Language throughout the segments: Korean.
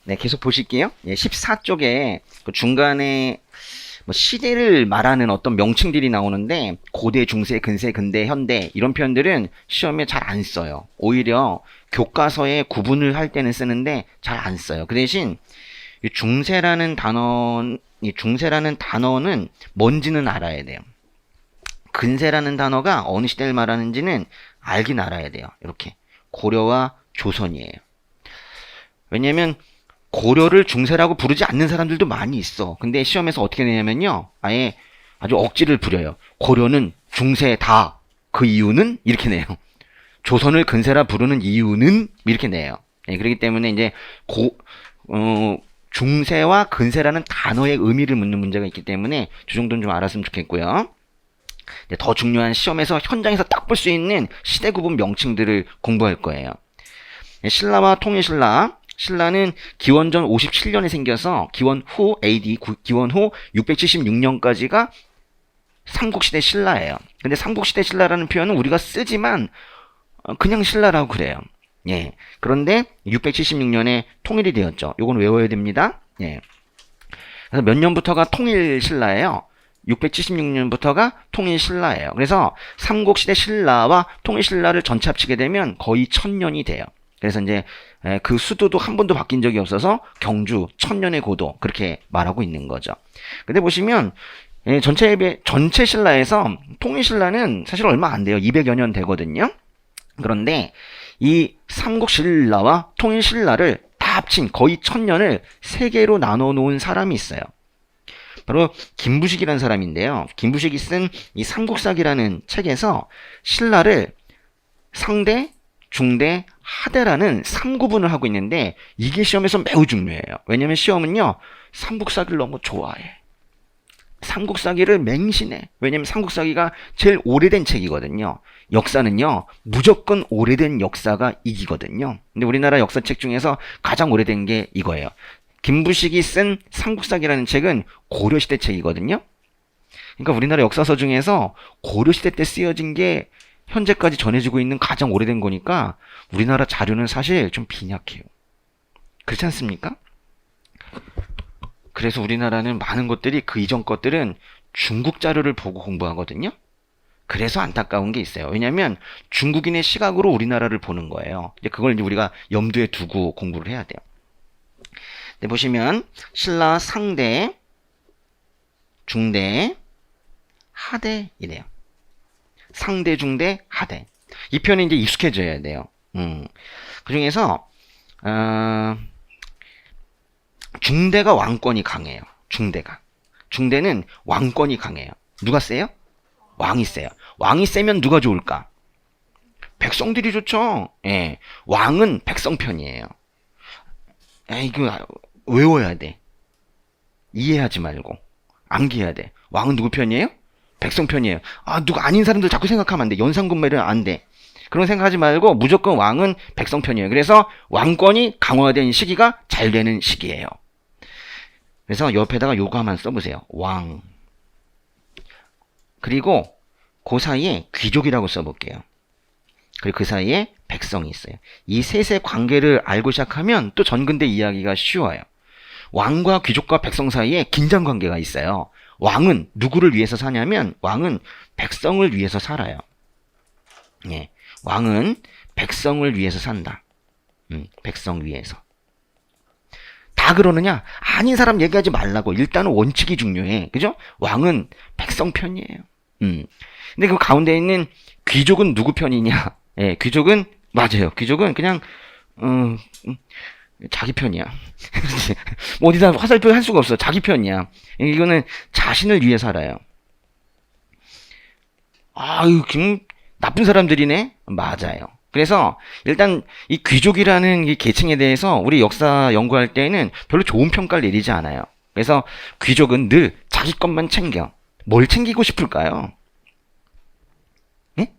네, 계속 보실게요. 예, 14쪽에 그 중간에 뭐 시대를 말하는 어떤 명칭들이 나오는데 고대, 중세, 근세, 근대, 현대 이런 표현들은 시험에 잘 안 써요. 오히려 교과서에 구분을 할 때는 쓰는데 잘 안 써요. 그 대신 이 중세라는 단어는 뭔지는 알아야 돼요. 근세라는 단어가 어느 시대를 말하는지는 알긴 알아야 돼요. 이렇게 고려와 조선이에요. 왜냐면 고려를 중세라고 부르지 않는 사람들도 많이 있어. 근데 시험에서 어떻게 내냐면요. 아예 아주 억지를 부려요. 고려는 중세다. 그 이유는 이렇게 내요. 조선을 근세라 부르는 이유는 이렇게 내요. 예, 그렇기 때문에 이제 중세와 근세라는 단어의 의미를 묻는 문제가 있기 때문에 이 정도는 좀 알았으면 좋겠고요. 더 중요한 시험에서 현장에서 딱 볼 수 있는 시대 구분 명칭들을 공부할 거예요. 신라와 통일신라. 신라는 기원전 57년에 생겨서 기원 후 AD 기원 후 676년까지가 삼국시대 신라예요. 근데 삼국시대 신라라는 표현은 우리가 쓰지만 그냥 신라라고 그래요. 예. 그런데 676년에 통일이 되었죠. 요건 외워야 됩니다. 예. 그래서 몇 년부터가 통일신라예요. 676년부터가 통일신라예요. 그래서 삼국시대 신라와 통일신라를 전체 합치게 되면 거의 1000년이 돼요. 그래서 이제 그 수도도 한 번도 바뀐 적이 없어서 경주 천년의 고도 그렇게 말하고 있는 거죠. 근데 보시면 전체 신라에서 통일신라는 사실 얼마 안 돼요. 200여 년 되거든요. 그런데 이 삼국신라와 통일신라를 다 합친 거의 1000년을 세 개로 나눠 놓은 사람이 있어요. 바로 김부식이라는 사람인데요. 김부식이 쓴 이 삼국사기라는 책에서 신라를 상대, 중대, 하대라는 3구분을 하고 있는데 이게 시험에서 매우 중요해요. 왜냐면 시험은요. 삼국사기를 너무 좋아해. 삼국사기를 맹신해. 왜냐면 삼국사기가 제일 오래된 책이거든요. 역사는요. 무조건 오래된 역사가 이기거든요. 근데 우리나라 역사책 중에서 가장 오래된 게 이거예요. 김부식이 쓴 삼국사기라는 책은 고려시대 책이거든요. 그러니까 우리나라 역사서 중에서 고려시대 때 쓰여진 게 현재까지 전해지고 있는 가장 오래된 거니까 우리나라 자료는 사실 좀 빈약해요. 그렇지 않습니까? 그래서 우리나라는 많은 것들이 그 이전 것들은 중국 자료를 보고 공부하거든요. 그래서 안타까운 게 있어요. 왜냐하면 중국인의 시각으로 우리나라를 보는 거예요. 이제 그걸 이제 우리가 염두에 두고 공부를 해야 돼요. 네, 보시면 신라 상대, 중대, 하대이래요. 상대, 중대, 하대. 이 표현이 이제 익숙해져야 돼요. 그 중에서 중대가 왕권이 강해요. 중대는 왕권이 강해요. 누가 세요? 왕이 세요. 왕이 세면 누가 좋을까? 백성들이 좋죠. 예, 왕은 백성 편이에요. 이거 외워야 돼. 이해하지 말고 암기해야 돼. 왕은 누구 편이에요? 백성 편이에요. 누가 아닌 사람들 자꾸 생각하면 안 돼. 연상군매를 안 돼. 그런 생각하지 말고 무조건 왕은 백성 편이에요. 그래서 왕권이 강화된 시기가 잘 되는 시기예요. 그래서 옆에다가 요거 한번 써보세요. 왕. 그리고 그 사이에 귀족이라고 써볼게요. 그리고 그 사이에 백성이 있어요. 이 셋의 관계를 알고 시작하면 또 전근대 이야기가 쉬워요. 왕과 귀족과 백성 사이에 긴장 관계가 있어요. 왕은 누구를 위해서 사냐면 왕은 백성을 위해서 살아요. 예, 왕은 백성을 위해서 산다. 백성 위해서. 다 그러느냐? 아닌 사람 얘기하지 말라고. 일단은 원칙이 중요해. 그죠? 왕은 백성 편이에요. 근데 그 가운데 있는 귀족은 누구 편이냐? 예, 귀족은 맞아요. 귀족은 그냥 자기 편이야. 뭐 어디다 화살표 할 수가 없어. 자기 편이야. 이거는 자신을 위해 살아요. 나쁜 사람들이네? 맞아요. 그래서 일단 이 귀족이라는 이 계층에 대해서 우리 역사 연구할 때는 별로 좋은 평가를 내리지 않아요. 그래서 귀족은 늘 자기 것만 챙겨. 뭘 챙기고 싶을까요? 예?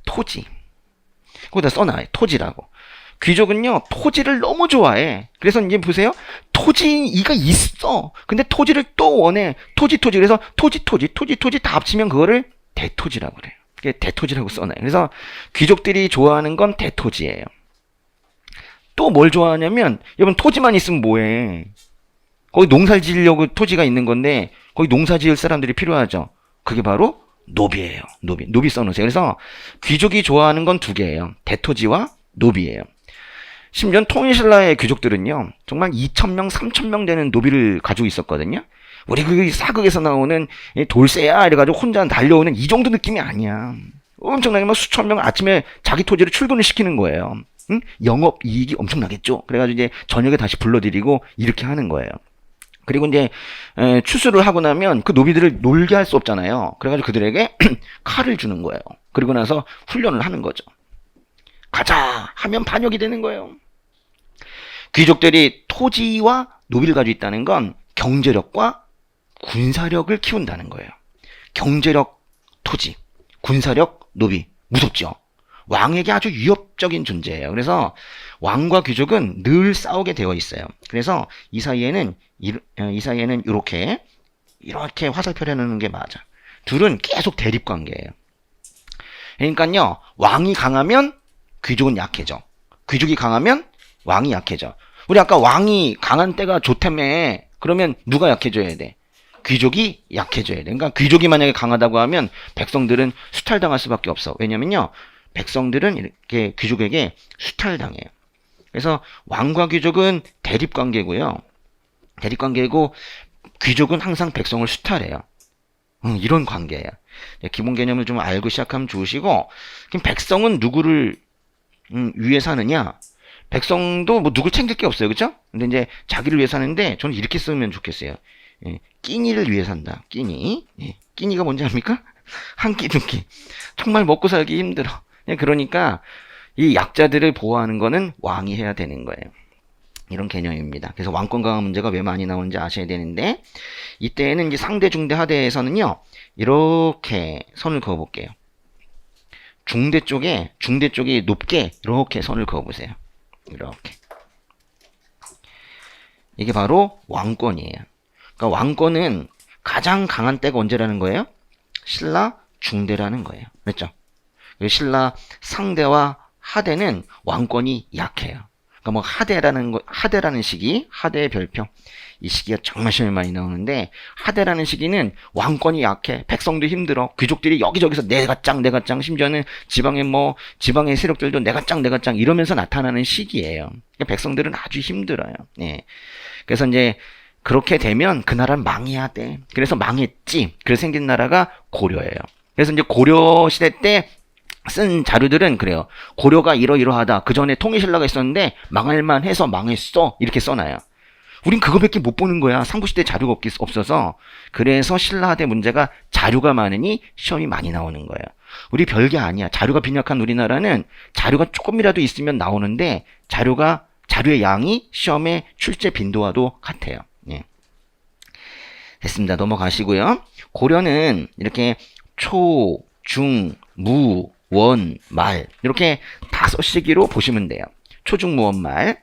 토지. 거기다 써놔요. 토지라고. 귀족은요, 토지를 너무 좋아해. 그래서 이제 보세요. 토지가 있어. 근데 토지를 또 원해. 토지. 그래서 토지 다 합치면 그거를 대토지라고 그래요. 그게 대토지라고 써놔요. 그래서 귀족들이 좋아하는 건 대토지예요. 또 뭘 좋아하냐면, 여러분 토지만 있으면 뭐해? 거기 농사 지으려고 토지가 있는 건데, 거기 농사 지을 사람들이 필요하죠. 그게 바로 노비예요. 노비. 노비 써놓으세요. 그래서 귀족이 좋아하는 건 두 개예요. 대토지와 노비예요. 심지어 통일신라의 귀족들은요, 정말 2,000명, 3,000명 되는 노비를 가지고 있었거든요. 우리 그 사극에서 나오는 돌쇠야 이래가지고 혼자 달려오는 이 정도 느낌이 아니야. 엄청나게 막 수천 명 아침에 자기 토지를 출근을 시키는 거예요. 응? 영업 이익이 엄청나겠죠. 그래가지고 이제 저녁에 다시 불러들이고 이렇게 하는 거예요. 그리고 이제 추수를 하고 나면 그 노비들을 놀게 할 수 없잖아요. 그래가지고 그들에게 칼을 주는 거예요. 그리고 나서 훈련을 하는 거죠. 가자 하면 반역이 되는 거예요. 귀족들이 토지와 노비를 가지고 있다는 건 경제력과 군사력을 키운다는 거예요. 경제력 토지, 군사력 노비. 무섭죠? 왕에게 아주 위협적인 존재예요. 그래서 왕과 귀족은 늘 싸우게 되어 있어요. 그래서 이 사이에는 이렇게 화살표 해놓는 게 맞아. 둘은 계속 대립 관계예요. 그러니까요, 왕이 강하면 귀족은 약해져. 귀족이 강하면 왕이 약해져. 우리 아까 왕이 강한 때가 좋다며. 그러면 누가 약해져야 돼? 귀족이 약해져야 돼. 그러니까 귀족이 만약에 강하다고 하면 백성들은 수탈당할 수밖에 없어. 왜냐면요, 백성들은 이렇게 귀족에게 수탈당해요. 그래서 왕과 귀족은 대립관계고요. 대립관계고 귀족은 항상 백성을 수탈해요. 이런 관계예요. 기본 개념을 좀 알고 시작하면 좋으시고, 그럼 백성은 누구를 위해 사느냐? 백성도 뭐 누굴 챙길 게 없어요. 그죠? 근데 이제 자기를 위해 사는데 저는 이렇게 쓰면 좋겠어요. 끼니를 위해 산다. 끼니. 끼니가 뭔지 압니까? 한 끼, 두 끼. 정말 먹고 살기 힘들어. 그러니까 이 약자들을 보호하는 거는 왕이 해야 되는 거예요. 이런 개념입니다. 그래서 왕권 강화 문제가 왜 많이 나오는지 아셔야 되는데, 이때는 이제 상대, 중대, 하대에서는요, 이렇게 선을 그어볼게요. 중대 쪽이 높게 이렇게 선을 그어보세요. 이렇게. 이게 바로 왕권이에요. 그러니까 왕권은 가장 강한 때가 언제라는 거예요? 신라 중대라는 거예요. 그렇죠? 신라 상대와 하대는 왕권이 약해요. 그러니까 뭐 하대라는 시기, 하대의 별표. 이 시기가 정말 시험에 많이 나오는데, 하대라는 시기는 왕권이 약해. 백성도 힘들어. 귀족들이 여기저기서 내가 짱, 심지어는 지방의 세력들도 내가 짱 이러면서 나타나는 시기예요. 그러니까 백성들은 아주 힘들어요. 예. 그래서 이제 그렇게 되면 그 나라는 망해야 돼. 그래서 망했지. 그래서 생긴 나라가 고려예요. 그래서 이제 고려 시대 때 쓴 자료들은 그래요. 고려가 이러이러하다. 그 전에 통일신라가 있었는데 망할만 해서 망했어. 이렇게 써놔요. 우린 그거밖에 못 보는 거야. 삼국시대 자료가 없어서. 그래서 신라하대 문제가 자료가 많으니 시험이 많이 나오는 거예요. 우리 별게 아니야. 자료가 빈약한 우리나라는 자료가 조금이라도 있으면 나오는데, 자료의 양이 시험의 출제 빈도와도 같아요. 예. 됐습니다. 넘어가시고요. 고려는 이렇게 초, 중, 무, 원, 말 이렇게 5시기로 보시면 돼요. 초, 중, 무, 원, 말.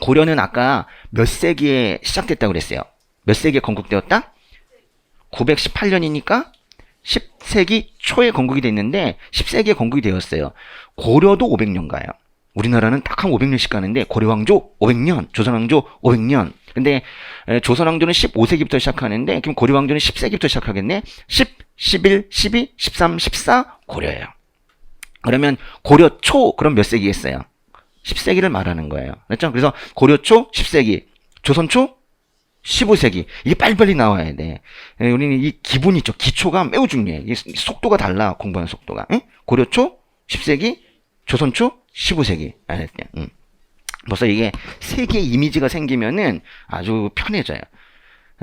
고려는 아까 몇 세기에 시작됐다고 그랬어요? 몇 세기에 건국되었다? 918년이니까 10세기 초에 건국이 됐는데 10세기에 건국이 되었어요. 고려도 500년 가요. 우리나라는 딱 한 500년씩 가는데 고려왕조 500년, 조선왕조 500년. 근데 조선왕조는 15세기부터 시작하는데 그럼 고려왕조는 10세기부터 시작하겠네. 10, 11, 12, 13, 14 고려예요. 그러면 고려 초 그럼 몇 세기겠어요? 10세기를 말하는 거예요. 그렇죠? 그래서 고려 초 10세기, 조선 초 15세기. 이게 빨리빨리 나와야 돼. 우리는 이 기본 있죠. 기초가 매우 중요해. 속도가 달라. 공부하는 속도가. 응? 고려 초 10세기, 조선 초 15세기. 벌써 이게 세 개의 이미지가 생기면은 아주 편해져요.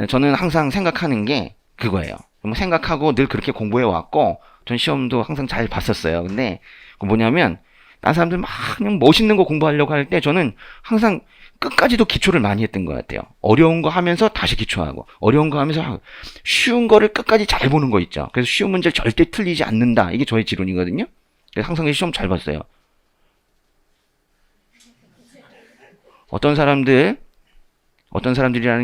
저는 항상 생각하는 게 그거예요. 생각하고 늘 그렇게 공부해 왔고, 전 시험도 항상 잘 봤었어요. 근데 뭐냐면 다른 사람들 막 그냥 멋있는 거 공부하려고 할 때 저는 항상 끝까지도 기초를 많이 했던 것 같아요. 어려운 거 하면서 다시 기초하고, 어려운 거 하면서 쉬운 거를 끝까지 잘 보는 거 있죠. 그래서 쉬운 문제를 절대 틀리지 않는다. 이게 저의 지론이거든요. 그래서 항상 시험 잘 봤어요. 어떤 사람들이라는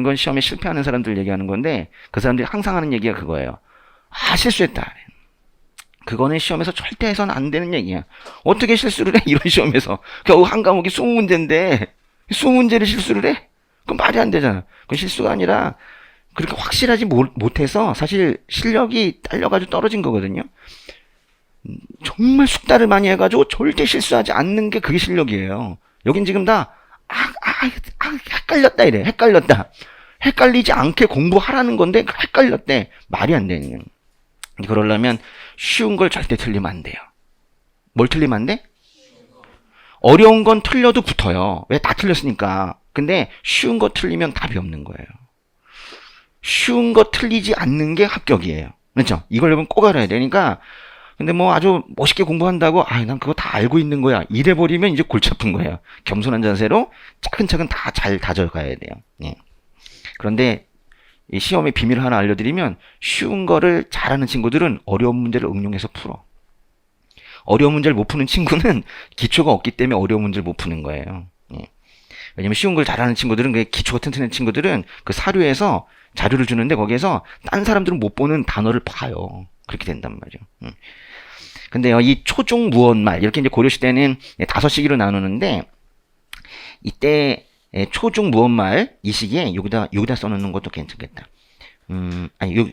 건 시험에 실패하는 사람들 얘기하는 건데, 그 사람들이 항상 하는 얘기가 그거예요. 실수했다. 그거는 시험에서 절대 해서는 안 되는 얘기야. 어떻게 실수를 해? 이런 시험에서. 겨우 한 과목이 20문제인데 20문제를 실수를 해? 그건 말이 안 되잖아. 그건 실수가 아니라 그렇게 확실하지 못해서 사실 실력이 딸려가지고 떨어진 거거든요. 정말 숙달을 많이 해가지고 절대 실수하지 않는 게 그게 실력이에요. 여긴 지금 다 헷갈렸다 이래. 헷갈렸다. 헷갈리지 않게 공부하라는 건데 헷갈렸대. 말이 안 되는. 그러려면 쉬운 걸 절대 틀리면 안 돼요. 뭘 틀리면 안 돼? 어려운 건 틀려도 붙어요. 왜? 다 틀렸으니까. 근데 쉬운 거 틀리면 답이 없는 거예요. 쉬운 거 틀리지 않는 게 합격이에요. 그렇죠? 이걸 여러분 꼭 알아야 되니까. 근데 뭐 아주 멋있게 공부한다고 난 그거 다 알고 있는 거야 이래버리면 이제 골치 아픈 거예요. 겸손한 자세로 차근차근 다 잘 다져가야 돼요. 예. 그런데 이 시험의 비밀을 하나 알려드리면 쉬운 거를 잘하는 친구들은 어려운 문제를 응용해서 풀어. 어려운 문제를 못 푸는 친구는 기초가 없기 때문에 어려운 문제를 못 푸는 거예요. 예. 왜냐면 쉬운 걸 잘하는 친구들은 그 기초가 튼튼한 친구들은 그 사료에서 자료를 주는데 거기에서 딴 사람들은 못 보는 단어를 봐요. 그렇게 된단 말이에요. 근데요, 이 초중 무언말 이렇게 이제 고려시대는 5시기로 나누는데 이때 초중 무언말 이 시기에 여기다 써놓는 것도 괜찮겠다. 아니 요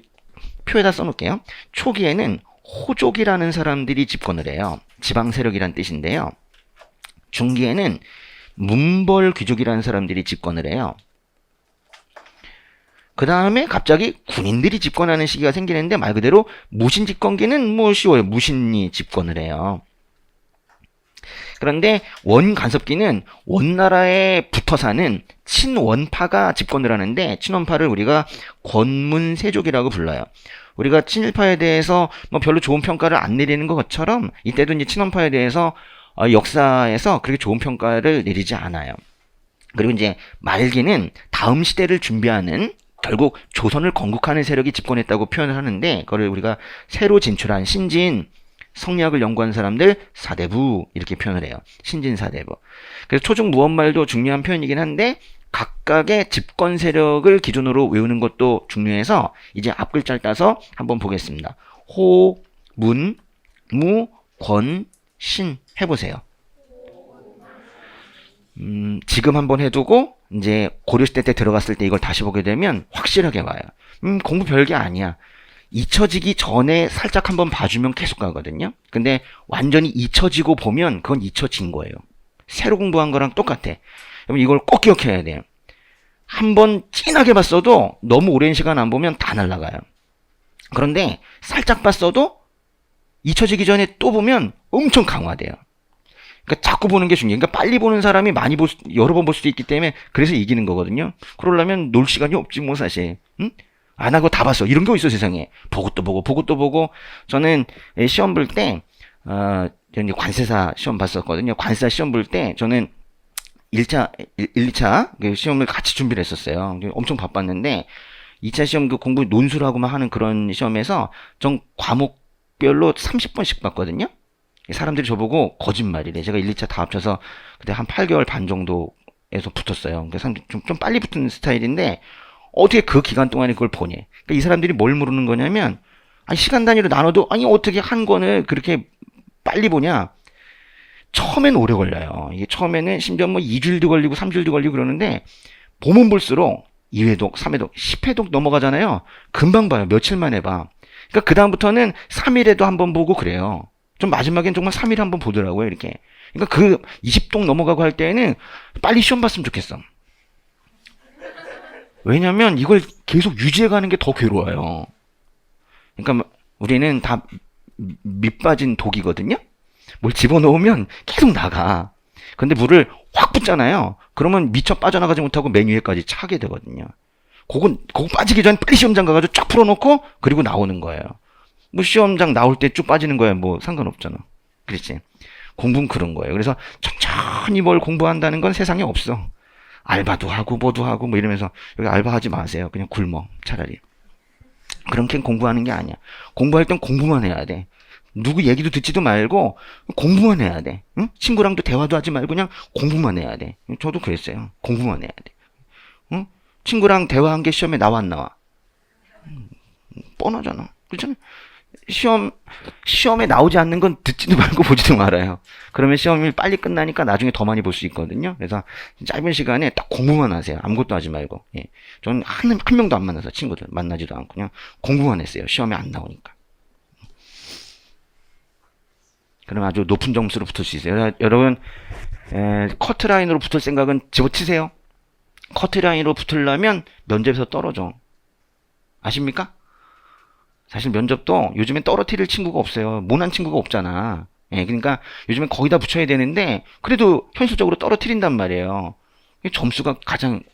표에다 써놓을게요. 초기에는 호족이라는 사람들이 집권을 해요. 지방 세력이란 뜻인데요. 중기에는 문벌 귀족이라는 사람들이 집권을 해요. 그 다음에 갑자기 군인들이 집권하는 시기가 생기는데 말 그대로 무신 집권기는 뭐 쉬워요. 무신이 집권을 해요. 그런데 원간섭기는 원나라에 붙어 사는 친원파가 집권을 하는데 친원파를 우리가 권문세족이라고 불러요. 우리가 친일파에 대해서 뭐 별로 좋은 평가를 안 내리는 것처럼 이때도 이제 친원파에 대해서 역사에서 그렇게 좋은 평가를 내리지 않아요. 그리고 이제 말기는 다음 시대를 준비하는 결국 조선을 건국하는 세력이 집권했다고 표현을 하는데 그거를 우리가 새로 진출한 신진 성리학을 연구한 사람들 사대부 이렇게 표현을 해요. 신진 사대부. 그래서 초중 무언말도 중요한 표현이긴 한데 각각의 집권 세력을 기준으로 외우는 것도 중요해서 이제 앞글자를 따서 한번 보겠습니다. 호, 문, 무, 권, 신 해보세요. 지금 한번 해두고 이제 고려시대 때 들어갔을 때 이걸 다시 보게 되면 확실하게 와요. 공부 별게 아니야. 잊혀지기 전에 살짝 한번 봐주면 계속 가거든요. 근데 완전히 잊혀지고 보면 그건 잊혀진 거예요. 새로 공부한 거랑 똑같아. 그럼 이걸 꼭 기억해야 돼요. 한번 진하게 봤어도 너무 오랜 시간 안 보면 다 날아가요. 그런데 살짝 봤어도 잊혀지기 전에 또 보면 엄청 강화돼요. 그러니까 자꾸 보는 게 중요해요. 그러니까 빨리 보는 사람이 여러 번 볼 수도 있기 때문에 그래서 이기는 거거든요. 그러려면 놀 시간이 없지 뭐 사실. 응? 안 하고 다 봤어. 이런 게 있어 세상에. 보고 또 보고 보고 또 보고. 저는 시험 볼 때 저는 관세사 시험 봤었거든요. 관세사 시험 볼 때 저는 1차, 2차 시험을 같이 준비를 했었어요. 엄청 바빴는데 2차 시험 그 공부 논술을 하고만 하는 그런 시험에서 전 과목별로 30번씩 봤거든요. 사람들이 저보고 거짓말이래. 제가 1, 2차 다 합쳐서 그때 한 8개월 반 정도에서 붙었어요. 그래서 좀 빨리 붙은 스타일인데 어떻게 그 기간 동안에 그걸 보니? 그러니까 이 사람들이 뭘 모르는 거냐면 시간 단위로 나눠도 어떻게 한 권을 그렇게 빨리 보냐? 처음엔 오래 걸려요. 이게 처음에는 심지어 뭐 2주일도 걸리고 3주일도 걸리고 그러는데 보면 볼수록 2회독, 3회독, 10회독 넘어가잖아요. 금방 봐요. 며칠 만에 봐. 그러니까 그 다음부터는 3일에도 한번 보고 그래요. 좀 마지막엔 정말 3일에 한번 보더라고요. 이렇게. 그러니까 그 20독 넘어가고 할 때에는 빨리 시험 봤으면 좋겠어. 왜냐면 이걸 계속 유지해가는 게 더 괴로워요. 그러니까 우리는 다 밑빠진 독이거든요. 뭘 집어넣으면 계속 나가. 근데 물을 확 붓잖아요. 그러면 미처 빠져나가지 못하고 맨 위에까지 차게 되거든요. 그거 빠지기 전에 빨리 시험장 가가지고 쫙 풀어놓고 그리고 나오는 거예요. 뭐 시험장 나올 때 쭉 빠지는 거야. 뭐 상관없잖아. 그렇지? 공부는 그런 거예요. 그래서 천천히 뭘 공부한다는 건 세상에 없어. 알바도 하고 뭐도 하고 뭐 이러면서 여기 알바하지 마세요. 그냥 굶어 차라리. 그렇게 공부하는 게 아니야. 공부할 땐 공부만 해야 돼. 누구 얘기도 듣지도 말고 공부만 해야 돼. 응? 친구랑도 대화도 하지 말고 그냥 공부만 해야 돼. 저도 그랬어요. 공부만 해야 돼. 응? 친구랑 대화한 게 시험에 나와 안 나와? 뻔하잖아. 그렇잖아. 시험에 나오지 않는 건 듣지도 말고 보지도 말아요. 그러면 시험이 빨리 끝나니까 나중에 더 많이 볼 수 있거든요. 그래서 짧은 시간에 딱 공부만 하세요. 아무것도 하지 말고. 예. 저는 한 명도 안 만나서 친구들 만나지도 않고 그냥 공부만 했어요. 시험에 안 나오니까. 그럼 아주 높은 점수로 붙을 수 있어요. 여러분, 커트라인으로 붙을 생각은 집어치세요. 커트라인으로 붙으려면 면접에서 떨어져. 아십니까? 사실 면접도 요즘엔 떨어뜨릴 친구가 없어요. 모난 친구가 없잖아. 예, 그러니까 요즘엔 거의 다 붙여야 되는데 그래도 현실적으로 떨어뜨린단 말이에요. 점수가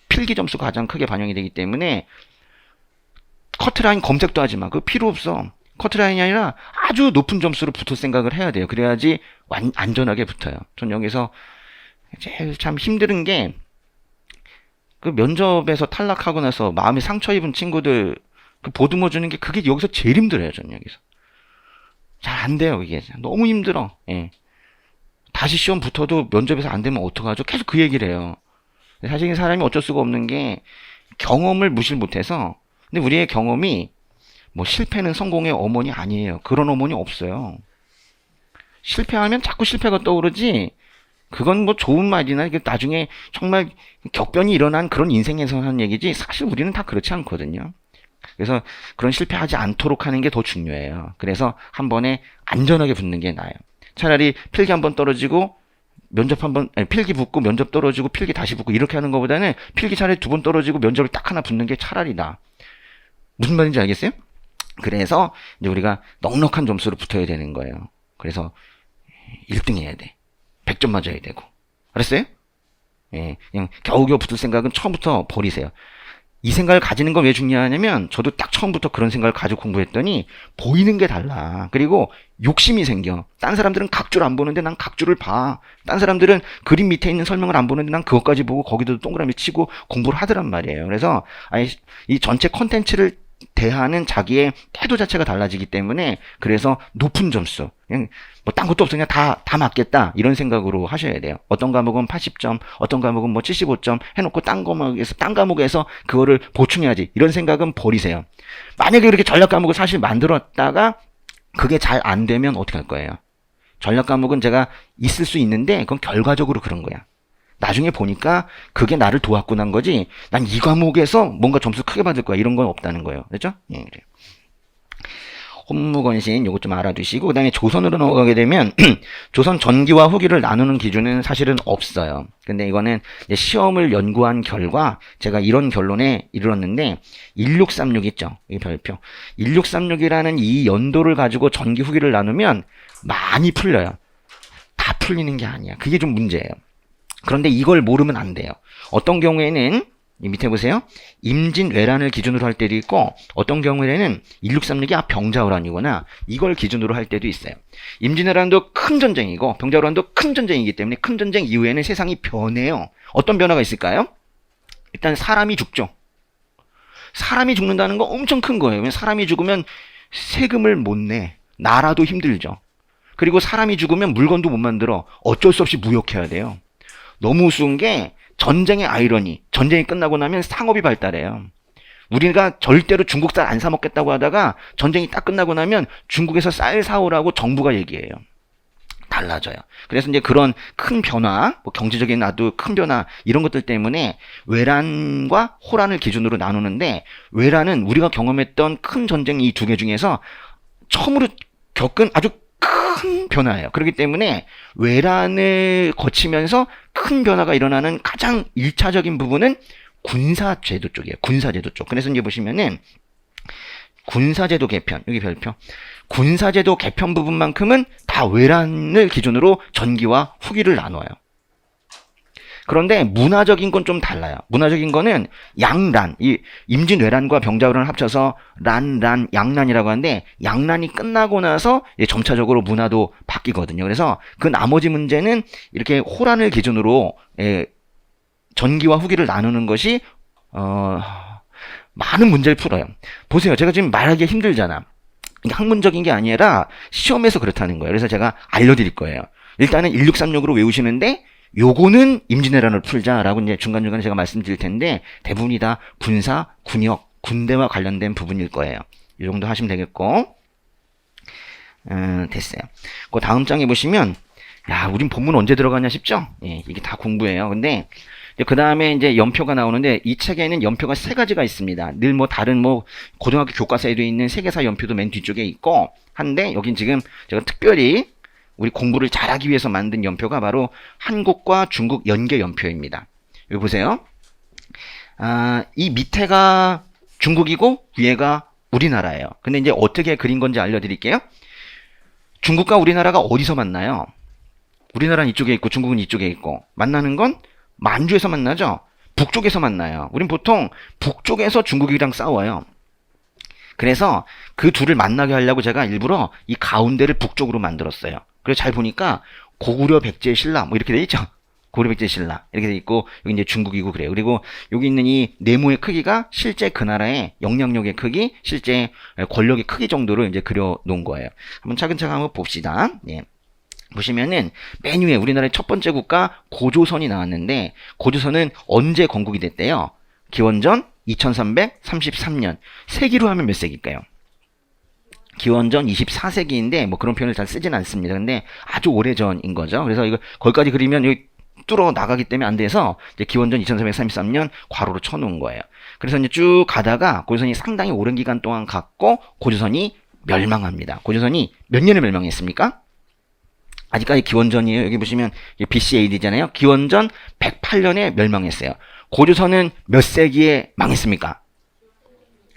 필기 점수가 가장 크게 반영이 되기 때문에 커트라인 검색도 하지 마. 그거 필요 없어. 커트라인이 아니라 아주 높은 점수로 붙을 생각을 해야 돼요. 그래야지 안전하게 붙어요. 전 여기서 제일 참 힘든 게 그 면접에서 탈락하고 나서 마음에 상처 입은 친구들 그 보듬어 주는 게 그게 여기서 제일 힘들어요. 전 여기서 잘 안 돼요. 이게 너무 힘들어. 예. 다시 시험 붙어도 면접에서 안 되면 어떡하죠? 계속 그 얘기를 해요. 사실 사람이 어쩔 수가 없는 게 경험을 무시를 못해서. 근데 우리의 경험이 뭐 실패는 성공의 어머니 아니에요. 그런 어머니 없어요. 실패하면 자꾸 실패가 떠오르지. 그건 뭐 좋은 말이나 나중에 정말 격변이 일어난 그런 인생에서 하는 얘기지. 사실 우리는 다 그렇지 않거든요. 그래서 그런 실패하지 않도록 하는 게 더 중요해요. 그래서 한 번에 안전하게 붙는 게 나아요. 차라리 필기 한 번 떨어지고 면접 한 번, 필기 붙고 면접 떨어지고 필기 다시 붙고 이렇게 하는 것보다는 필기 차라리 두 번 떨어지고 면접을 딱 하나 붙는 게 차라리 나아. 무슨 말인지 알겠어요? 그래서 이제 우리가 넉넉한 점수로 붙어야 되는 거예요. 그래서 1등 해야 돼. 100점 맞아야 되고. 알았어요? 예, 그냥 겨우겨우 붙을 생각은 처음부터 버리세요. 이 생각을 가지는 건 왜 중요하냐면 저도 딱 처음부터 그런 생각을 가지고 공부했더니 보이는 게 달라. 그리고 욕심이 생겨. 딴 사람들은 각줄 안 보는데 난 각줄을 봐. 딴 사람들은 그림 밑에 있는 설명을 안 보는데 난 그것까지 보고 거기도 동그라미 치고 공부를 하더란 말이에요. 그래서 이 전체 컨텐츠를 대하는 자기의 태도 자체가 달라지기 때문에 그래서 높은 점수 그냥 뭐 딴 것도 없으니까 다 맞겠다 이런 생각으로 하셔야 돼요. 어떤 과목은 80점 어떤 과목은 뭐 75점 해놓고 딴 과목에서 그거를 보충해야지 이런 생각은 버리세요. 만약에 그렇게 전략 과목을 사실 만들었다가 그게 잘 안 되면 어떻게 할 거예요? 전략 과목은 제가 있을 수 있는데 그건 결과적으로 그런 거야. 나중에 보니까 그게 나를 도왔구나 한 거지 난 이 과목에서 뭔가 점수 크게 받을 거야 이런 건 없다는 거예요. 그렇죠? 예, 그래요. 혼무건신 요것 좀 알아두시고 그 다음에 조선으로 넘어가게 되면 조선 전기와 후기를 나누는 기준은 사실은 없어요. 근데 이거는 이제 시험을 연구한 결과 제가 이런 결론에 이르렀는데 1636 있죠. 이 별표 1636이라는 이 연도를 가지고 전기 후기를 나누면 많이 풀려요. 다 풀리는 게 아니야. 그게 좀 문제예요. 그런데 이걸 모르면 안 돼요. 어떤 경우에는 이 밑에 보세요. 임진왜란을 기준으로 할 때도 있고 어떤 경우에는 1636이 병자호란이거나 이걸 기준으로 할 때도 있어요. 임진왜란도 큰 전쟁이고 병자호란도 큰 전쟁이기 때문에 큰 전쟁 이후에는 세상이 변해요. 어떤 변화가 있을까요? 일단 사람이 죽죠. 사람이 죽는다는 거 엄청 큰 거예요. 사람이 죽으면 세금을 못 내. 나라도 힘들죠. 그리고 사람이 죽으면 물건도 못 만들어. 어쩔 수 없이 무역해야 돼요. 너무 우스운 게 전쟁의 아이러니. 전쟁이 끝나고 나면 상업이 발달해요. 우리가 절대로 중국 쌀 안 사 먹겠다고 하다가 전쟁이 딱 끝나고 나면 중국에서 쌀 사오라고 정부가 얘기해요. 달라져요. 그래서 이제 그런 큰 변화, 뭐 경제적인 나도 큰 변화 이런 것들 때문에 외란과 호란을 기준으로 나누는데 외란은 우리가 경험했던 큰 전쟁 이 두 개 중에서 처음으로 겪은 아주 큰 변화예요. 그렇기 때문에 외란을 거치면서 큰 변화가 일어나는 가장 1차적인 부분은 군사제도 쪽이에요. 군사제도 쪽. 그래서 이제 보시면은 군사제도 개편, 여기 별표. 군사제도 개편 부분만큼은 다 외란을 기준으로 전기와 후기를 나눠요. 그런데 문화적인 건 좀 달라요. 문화적인 거는 양란, 이 임진왜란과 병자호란을 합쳐서 양란이라고 하는데 양란이 끝나고 나서 점차적으로 문화도 바뀌거든요. 그래서 그 나머지 문제는 이렇게 호란을 기준으로 전기와 후기를 나누는 것이 많은 문제를 풀어요. 보세요. 제가 지금 말하기 힘들잖아. 학문적인 게 아니라 시험에서 그렇다는 거예요. 그래서 제가 알려드릴 거예요. 일단은 1636으로 외우시는데 요거는 임진왜란을 풀자라고 이제 중간중간에 제가 말씀드릴 텐데 대부분이 다 군사, 군역, 군대와 관련된 부분일 거예요. 이 정도 하시면 되겠고 됐어요. 그 다음 장에 보시면, 야, 우린 본문 언제 들어가냐 싶죠? 예, 이게 다 공부예요. 근데, 그 다음에 이제 연표가 나오는데, 이 책에는 연표가 세 가지가 있습니다. 늘 뭐 다른 뭐, 고등학교 교과서에도 있는 세계사 연표도 맨 뒤쪽에 있고, 한데, 여긴 지금 제가 특별히 우리 공부를 잘하기 위해서 만든 연표가 바로 한국과 중국 연계 연표입니다. 여기 보세요. 이 밑에가 중국이고, 위에가 우리나라예요. 근데 이제 어떻게 그린 건지 알려드릴게요. 중국과 우리나라가 어디서 만나요? 우리나라는 이쪽에 있고 중국은 이쪽에 있고 만나는 건 만주에서 만나죠? 북쪽에서 만나요. 우린 보통 북쪽에서 중국이랑 싸워요. 그래서 그 둘을 만나게 하려고 제가 일부러 이 가운데를 북쪽으로 만들었어요. 그래서 잘 보니까 고구려 백제 신라 뭐 이렇게 돼 있죠? 고구려 백제 신라 이렇게 돼 있고 여기 이제 중국이고 그래요. 그리고 여기 있는 이 네모의 크기가 실제 그 나라의 영향력의 크기, 실제 권력의 크기 정도로 이제 그려 놓은 거예요. 한번 차근차근 한번 봅시다. 예. 보시면은 맨 위에 우리나라의 첫 번째 국가 고조선이 나왔는데 고조선은 언제 건국이 됐대요? 기원전 2333년. 세기로 하면 몇 세기일까요? 기원전 24세기인데 뭐 그런 표현을 잘 쓰진 않습니다. 근데 아주 오래전인 거죠. 그래서 이거 거기까지 그리면 여기 뚫어 나가기 때문에 안 돼서 이제 기원전 2333년 괄호로 쳐놓은 거예요. 그래서 이제 쭉 가다가 고조선이 상당히 오랜 기간 동안 갔고 고조선이 멸망합니다. 고조선이 몇 년에 멸망했습니까? 아직까지 기원전이에요. 여기 보시면 BC AD잖아요. 기원전 108년에 멸망했어요. 고조선은 몇 세기에 망했습니까?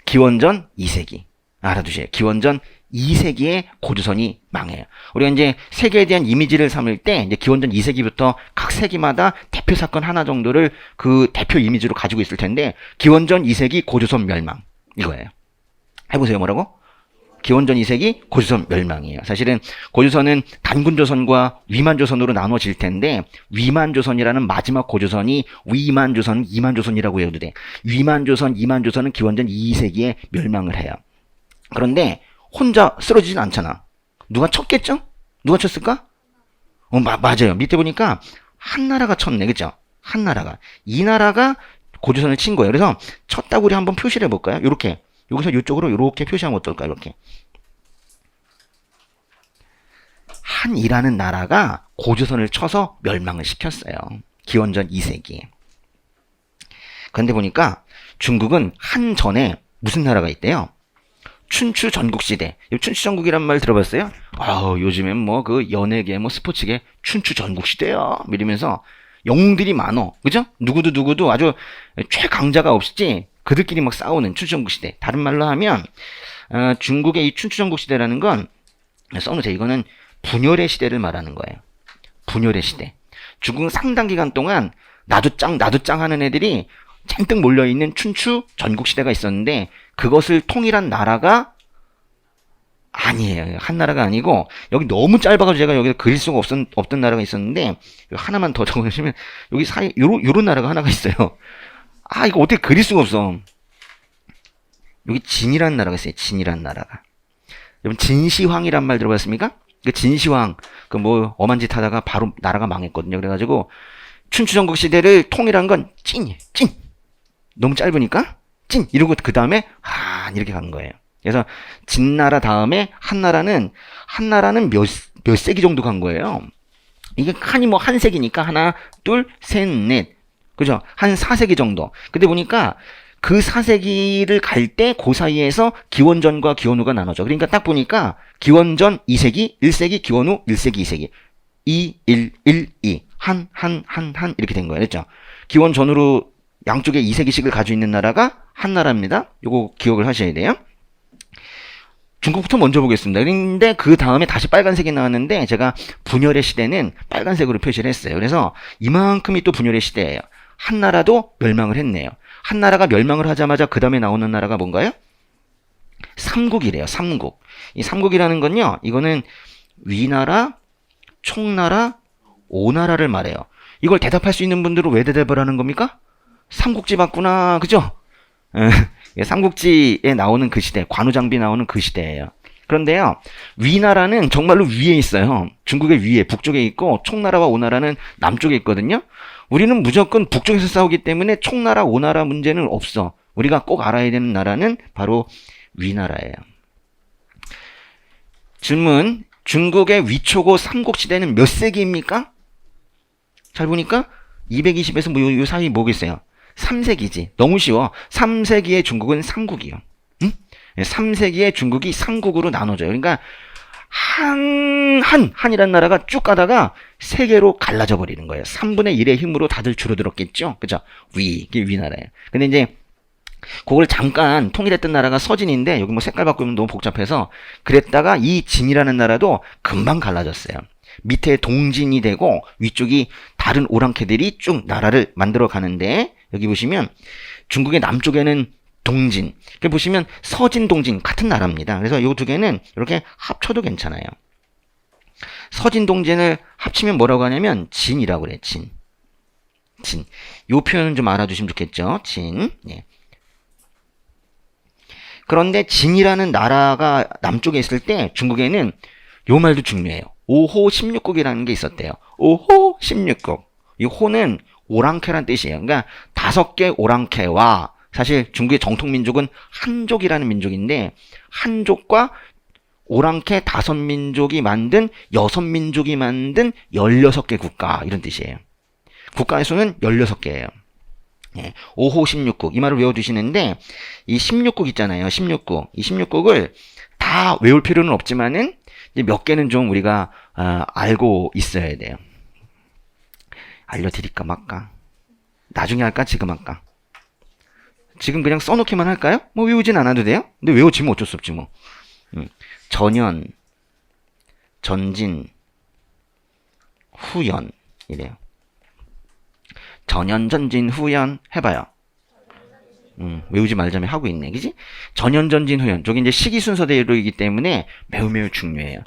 기원전 2세기. 알아두세요. 기원전 2세기에 고조선이 망해요. 우리가 이제 세계에 대한 이미지를 삼을 때 이제 기원전 2세기부터 각 세기마다 대표 사건 하나 정도를 그 대표 이미지로 가지고 있을 텐데 기원전 2세기 고조선 멸망 이거예요. 해보세요. 뭐라고? 기원전 2세기 고조선 멸망이에요. 사실은 고조선은 단군조선과 위만조선으로 나눠질 텐데 위만조선이라는 마지막 고조선이 위만조선, 이만조선이라고 해도 돼. 위만조선, 이만조선은 기원전 2세기에 멸망을 해요. 그런데 혼자 쓰러지진 않잖아. 누가 쳤겠죠? 누가 쳤을까? 맞아요. 밑에 보니까 한나라가 쳤네. 그죠? 한나라가. 이 나라가 고조선을 친 거예요. 그래서 쳤다고 우리 한번 표시를 해볼까요? 요렇게. 여기서 이쪽으로 이렇게 표시하면 어떨까? 이렇게. 한이라는 나라가 고조선을 쳐서 멸망을 시켰어요. 기원전 2세기. 그런데 보니까 중국은 한 전에 무슨 나라가 있대요? 춘추 전국시대. 춘추 전국이란 말 들어봤어요? 요즘엔 뭐 그 연예계, 뭐 스포츠계 춘추 전국시대야. 이러면서 영웅들이 많어. 그죠? 누구도 아주 최강자가 없이 그들끼리 막 싸우는 춘추전국시대. 다른 말로 하면 중국의 이 춘추전국시대라는 건 써놓으세요. 이거는 분열의 시대를 말하는 거예요. 분열의 시대. 중국은 상당 기간 동안 나도 짱 하는 애들이 잔뜩 몰려있는 춘추전국시대가 있었는데 그것을 통일한 나라가 아니에요. 한 나라가 아니고 여기 너무 짧아가지고 제가 여기서 그릴 수가 없던 나라가 있었는데 하나만 더 적어주시면 여기 사이 요런 나라가 하나가 있어요. 이거 어떻게 그릴 수가 없어. 여기 진이라는 나라가 있어요. 진이라는 나라가. 여러분 진시황이란 말 들어봤습니까? 그 진시황 그 뭐 엄한 짓 하다가 바로 나라가 망했거든요. 그래가지고 춘추전국 시대를 통일한 건 찐. 너무 짧으니까 찐 이러고 그 다음에 한 이렇게 간 거예요. 그래서 진나라 다음에 한나라는 몇 세기 정도 간 거예요. 이게 칸이 뭐 한 세기니까 하나, 둘, 셋, 넷. 그죠? 한 4세기 정도. 근데 보니까 그 4세기를 갈 때 그 사이에서 기원전과 기원후가 나눠져. 그러니까 딱 보니까 기원전 2세기, 1세기, 기원후 1세기, 2세기. 2, 1, 1, 2. 한 이렇게 된 거예요. 그렇죠? 기원전후로 양쪽에 2세기씩을 가지고 있는 나라가 한 나라입니다. 요거 기억을 하셔야 돼요. 중국부터 먼저 보겠습니다. 그런데 그 다음에 다시 빨간색이 나왔는데 제가 분열의 시대는 빨간색으로 표시를 했어요. 그래서 이만큼이 또 분열의 시대예요. 한 나라도 멸망을 했네요. 한 나라가 멸망을 하자마자 그 다음에 나오는 나라가 뭔가요? 삼국이래요. 삼국. 이 삼국이라는 건요. 이거는 위나라, 총나라, 오나라를 말해요. 이걸 대답할 수 있는 분들은 왜 대답을 하는 겁니까? 삼국지 봤구나. 그죠? 삼국지에 나오는 그 시대, 관우장비 나오는 그 시대예요. 그런데요, 위나라는 정말로 위에 있어요. 중국의 위에, 북쪽에 있고, 총나라와 오나라는 남쪽에 있거든요. 우리는 무조건 북쪽에서 싸우기 때문에 총나라, 오나라 문제는 없어. 우리가 꼭 알아야 되는 나라는 바로 위나라예요. 질문. 중국의 위초고 삼국시대는 몇 세기입니까? 잘 보니까 220에서 뭐 요 사이 뭐겠어요? 3세기지. 너무 쉬워. 3세기의 중국은 삼국이요. 응? 3세기의 중국이 삼국으로 나눠져요. 그러니까 한이란 나라가 쭉 가다가 세 개로 갈라져 버리는 거예요. 3분의 1의 힘으로 다들 줄어들었겠죠? 그죠? 이게 위나라예요. 근데 이제 그걸 잠깐 통일했던 나라가 서진인데 여기 뭐 색깔 바꾸면 너무 복잡해서 그랬다가 이 진이라는 나라도 금방 갈라졌어요. 밑에 동진이 되고 위쪽이 다른 오랑캐들이 쭉 나라를 만들어 가는데 여기 보시면 중국의 남쪽에는 동진, 이렇게 보시면 서진, 동진 같은 나라입니다. 그래서 이 두 개는 이렇게 합쳐도 괜찮아요. 서진, 동진을 합치면 뭐라고 하냐면 진이라고 그래. 진. 이 표현은 좀 알아두시면 좋겠죠. 진. 예. 그런데 진이라는 나라가 남쪽에 있을 때 중국에는 요 말도 중요해요. 5호 16국이라는 게 있었대요. 5호 16국. 이 호는 오랑캐란 뜻이에요. 그러니까 5개 오랑캐와 사실 중국의 정통민족은 한족이라는 민족인데 한족과 오랑캐 5민족이 만든 6민족이 만든 16개 국가 이런 뜻이에요. 국가의 수는 16개예요. 예, 5호 16국 이 말을 외워두시는데 이 16국 있잖아요. 16국 이 16국을 다 외울 필요는 없지만은 이제 몇 개는 좀 우리가 알고 있어야 돼요. 알려드릴까 말까? 나중에 할까? 지금 할까? 지금 그냥 써놓기만 할까요? 뭐 외우진 않아도 돼요? 근데 외워지면 어쩔 수 없지 뭐. 전현, 전진, 후연 이래요. 전현, 전진, 후연 해봐요. 외우지 말자면 하고 있네, 그지? 전현, 전진, 후연. 저기 이제 시기 순서대로이기 때문에 매우 매우 중요해요.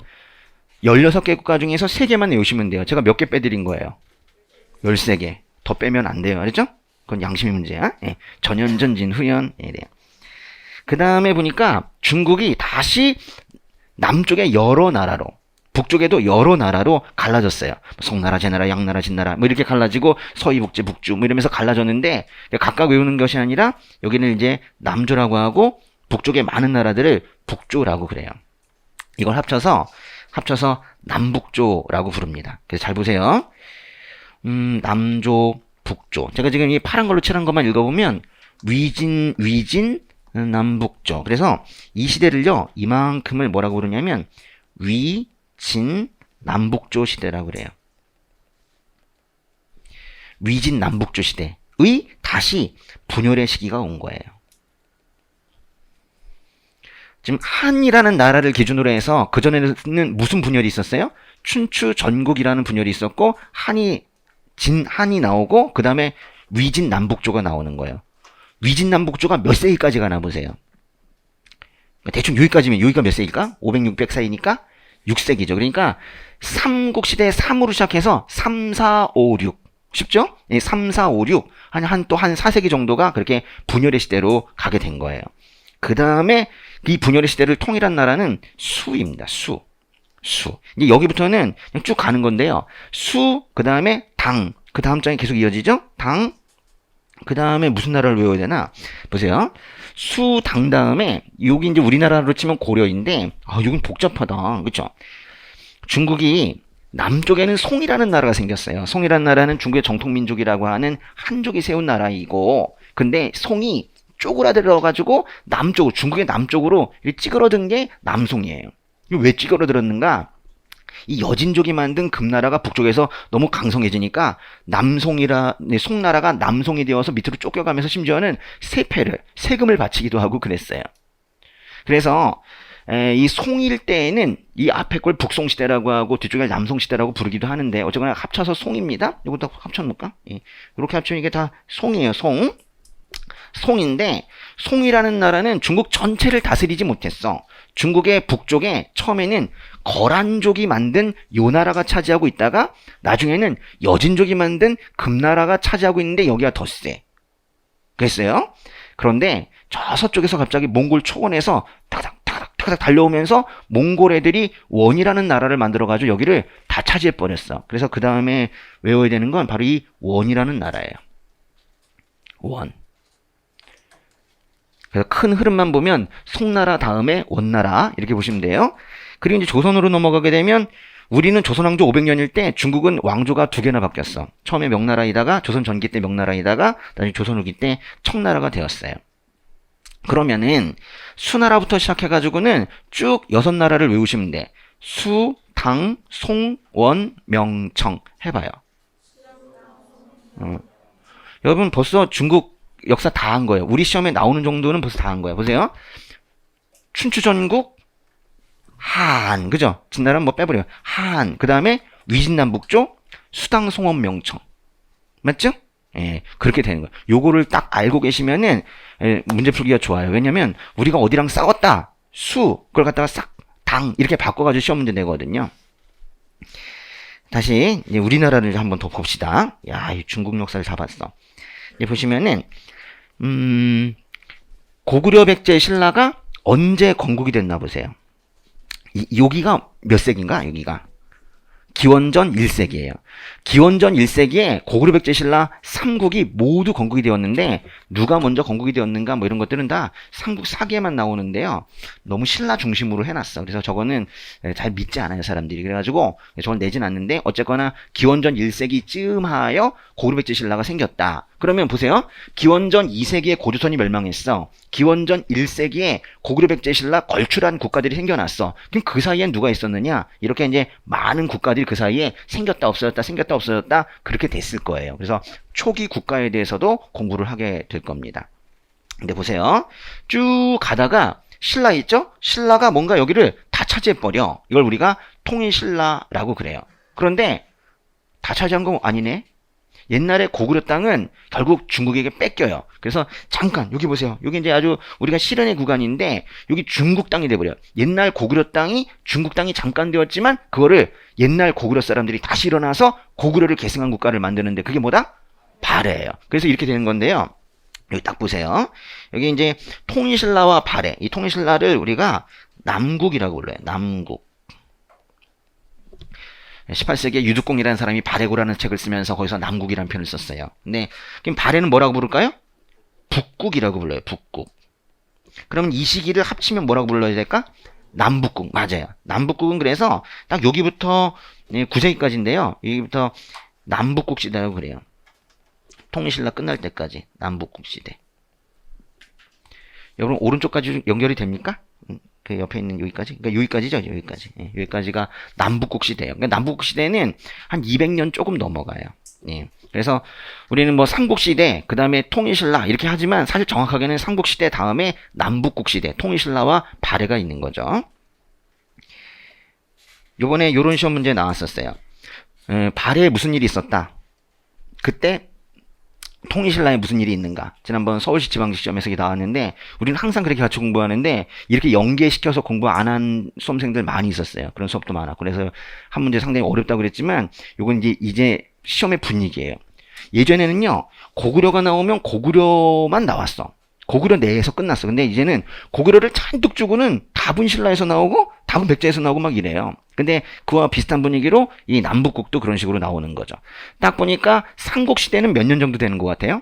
16개 국가 중에서 3개만 외우시면 돼요. 제가 몇 개 빼드린 거예요? 13개. 더 빼면 안 돼요. 알았죠? 그건 양심의 문제야. 예. 전현, 전진, 후연. 이래요. 그 다음에 보니까 중국이 다시 남쪽의 여러 나라로, 북쪽에도 여러 나라로 갈라졌어요. 송나라, 제나라, 양나라, 진나라 뭐 이렇게 갈라지고 서희, 북제, 북주 뭐 이러면서 갈라졌는데 각각 외우는 것이 아니라 여기는 이제 남조라고 하고 북쪽의 많은 나라들을 북조라고 그래요. 이걸 합쳐서 남북조라고 부릅니다. 그래서 잘 보세요. 남조, 북조. 제가 지금 이 파란 걸로 칠한 것만 읽어보면 위진, 남북조. 그래서 이 시대를요 이만큼을 뭐라고 부르냐면 위, 진, 남북조 시대라고 그래요. 위진 남북조 시대의 다시 분열의 시기가 온 거예요. 지금 한이라는 나라를 기준으로 해서 그전에는 무슨 분열이 있었어요? 춘추 전국이라는 분열이 있었고 한이 나오고 그 다음에 위진 남북조가 나오는 거예요. 위진 남북조가 몇 세기까지 가나 보세요. 대충 여기까지면 여기가 몇 세기일까? 500, 600 사이니까 6세기죠. 그러니까 삼국시대 3으로 시작해서 3, 4, 5, 6 쉽죠? 3, 4, 5, 6 또 한 4세기 정도가 그렇게 분열의 시대로 가게 된 거예요. 그 다음에 이 분열의 시대를 통일한 나라는 수입니다. 수. 이제 여기부터는 그냥 쭉 가는 건데요. 수, 그 다음에 당, 그 다음 장에 계속 이어지죠? 당, 그 다음에 무슨 나라를 외워야 되나? 보세요. 수, 당 다음에, 여기 이제 우리나라로 치면 고려인데, 여긴 복잡하다. 그쵸? 중국이 남쪽에는 송이라는 나라가 생겼어요. 송이라는 나라는 중국의 정통민족이라고 하는 한족이 세운 나라이고, 근데 송이 쪼그라들어가지고 남쪽으로, 중국의 남쪽으로 찌그러든 게 남송이에요. 왜 찌그러들었는가? 이 여진족이 만든 금나라가 북쪽에서 너무 강성해지니까 송나라가 남송이 되어서 밑으로 쫓겨가면서 심지어는 세금을 바치기도 하고 그랬어요. 그래서 이 송일 때에는 이 앞에 걸 북송시대라고 하고 뒤쪽에 남송시대라고 부르기도 하는데 어쨌거나 합쳐서 송입니다. 이것도 합쳐놓을까? 예. 이렇게 합치면 이게 다 송이에요. 송인데 송이라는 나라는 중국 전체를 다스리지 못했어. 중국의 북쪽에 처음에는 거란족이 만든 요 나라가 차지하고 있다가 나중에는 여진족이 만든 금나라가 차지하고 있는데 여기가 더 세. 그랬어요. 그런데 저 서쪽에서 갑자기 몽골 초원에서 타닥타닥 달려오면서 몽골 애들이 원이라는 나라를 만들어가지고 여기를 다 차지해버렸어. 그래서 그 다음에 외워야 되는 건 바로 이 원이라는 나라예요. 원. 그래서 큰 흐름만 보면 송나라 다음에 원나라 이렇게 보시면 돼요. 그리고 이제 조선으로 넘어가게 되면 우리는 조선 왕조 500년일 때 중국은 왕조가 두 개나 바뀌었어. 처음에 명나라이다가 조선 전기 때 명나라이다가 나중에 조선 후기 때 청나라가 되었어요. 그러면은 수나라부터 시작해가지고는 쭉 6나라를 외우시면 돼. 수, 당, 송, 원, 명, 청 해봐요. 여러분 벌써 중국 역사 다 한 거예요. 우리 시험에 나오는 정도는 벌써 다 한 거예요. 보세요. 춘추전국, 한, 그죠? 진나라는 뭐 빼버려요. 한, 그 다음에 위진남북조, 수당, 송원, 명청. 맞죠? 예, 그렇게 되는 거예요. 요거를 딱 알고 계시면은, 문제 풀기가 좋아요. 왜냐면, 우리가 어디랑 싸웠다, 수, 그걸 갖다가 싹, 당, 이렇게 바꿔가지고 시험 문제 내거든요. 다시, 이제 우리나라를 한번 더 봅시다. 야, 이 중국 역사를 잡았어. 이제 보시면은, 고구려 백제 신라가 언제 건국이 됐나 보세요. 여기가 몇 세기인가? 여기가 기원전 1세기예요. 기원전 1세기에 고구려 백제 신라 3국이 모두 건국이 되었는데 누가 먼저 건국이 되었는가 뭐 이런 것들은 다 삼국 사기에만 나오는데요. 너무 신라 중심으로 해놨어. 그래서 저거는 잘 믿지 않아요, 사람들이. 그래가지고 저걸 내진 않는데 어쨌거나 기원전 1세기쯤 하여 고구려 백제 신라가 생겼다. 그러면 보세요. 기원전 2세기에 고조선이 멸망했어. 기원전 1세기에 고구려 백제 신라 걸출한 국가들이 생겨났어. 그럼 그 사이엔 누가 있었느냐? 이렇게 이제 많은 국가들이 그 사이에 생겼다 없어졌다 생겼다 없어졌다 그렇게 됐을 거예요. 그래서 초기 국가에 대해서도 공부를 하게 될 겁니다. 근데 보세요. 쭉 가다가 신라 있죠? 신라가 뭔가 여기를 다 차지해버려. 이걸 우리가 통일신라라고 그래요. 그런데 다 차지한 거 아니네? 옛날에 고구려 땅은 결국 중국에게 뺏겨요. 그래서 잠깐 여기 보세요. 여기 이제 아주 우리가 실현의 구간인데 여기 중국 땅이 돼버려요. 옛날 고구려 땅이 중국 땅이 잠깐 되었지만 그거를 옛날 고구려 사람들이 다시 일어나서 고구려를 계승한 국가를 만드는데 그게 뭐다? 발해예요. 그래서 이렇게 되는 건데요. 여기 딱 보세요. 여기 이제 통일신라와 발해. 이 통일신라를 우리가 남국이라고 불러요. 남국. 18세기에 유득공이라는 사람이 발해고라는 책을 쓰면서 거기서 남국이라는 표현을 썼어요. 근데 그럼 발해는 뭐라고 부를까요? 북국이라고 불러요. 북국. 그러면 이 시기를 합치면 뭐라고 불러야 될까? 남북국. 맞아요. 남북국은 그래서 딱 여기부터 9세기까지인데요. 여기부터 남북국 시대라고 그래요. 통일신라 끝날 때까지 남북국 시대. 여러분 오른쪽까지 연결이 됩니까? 그 옆에 있는 여기까지? 그러니까 여기까지죠, 여기까지. 예, 여기까지가 남북국 시대예요. 그러니까 남북국 시대는 한 200년 조금 넘어가요. 예. 그래서 우리는 뭐 삼국 시대, 그 다음에 통일신라 이렇게 하지만 사실 정확하게는 삼국 시대 다음에 남북국 시대, 통일신라와 발해가 있는 거죠. 요번에 요런 시험 문제 나왔었어요. 발해에 무슨 일이 있었다. 그때 통일신라에 무슨 일이 있는가? 지난번 서울시 지방직 시험에서 나왔는데 우리는 항상 그렇게 같이 공부하는데 이렇게 연계시켜서 공부 안 한 수험생들 많이 있었어요. 그런 수업도 많았고 그래서 한 문제 상당히 어렵다고 그랬지만 요건 이제 시험의 분위기예요. 예전에는요 고구려가 나오면 고구려만 나왔어. 고구려 내에서 끝났어. 근데 이제는 고구려를 잔뜩 주고는 답은 신라에서 나오고 답은 백제에서 나오고 막 이래요. 근데 그와 비슷한 분위기로 이 남북국도 그런 식으로 나오는 거죠. 딱 보니까 삼국시대는 몇 년 정도 되는 것 같아요?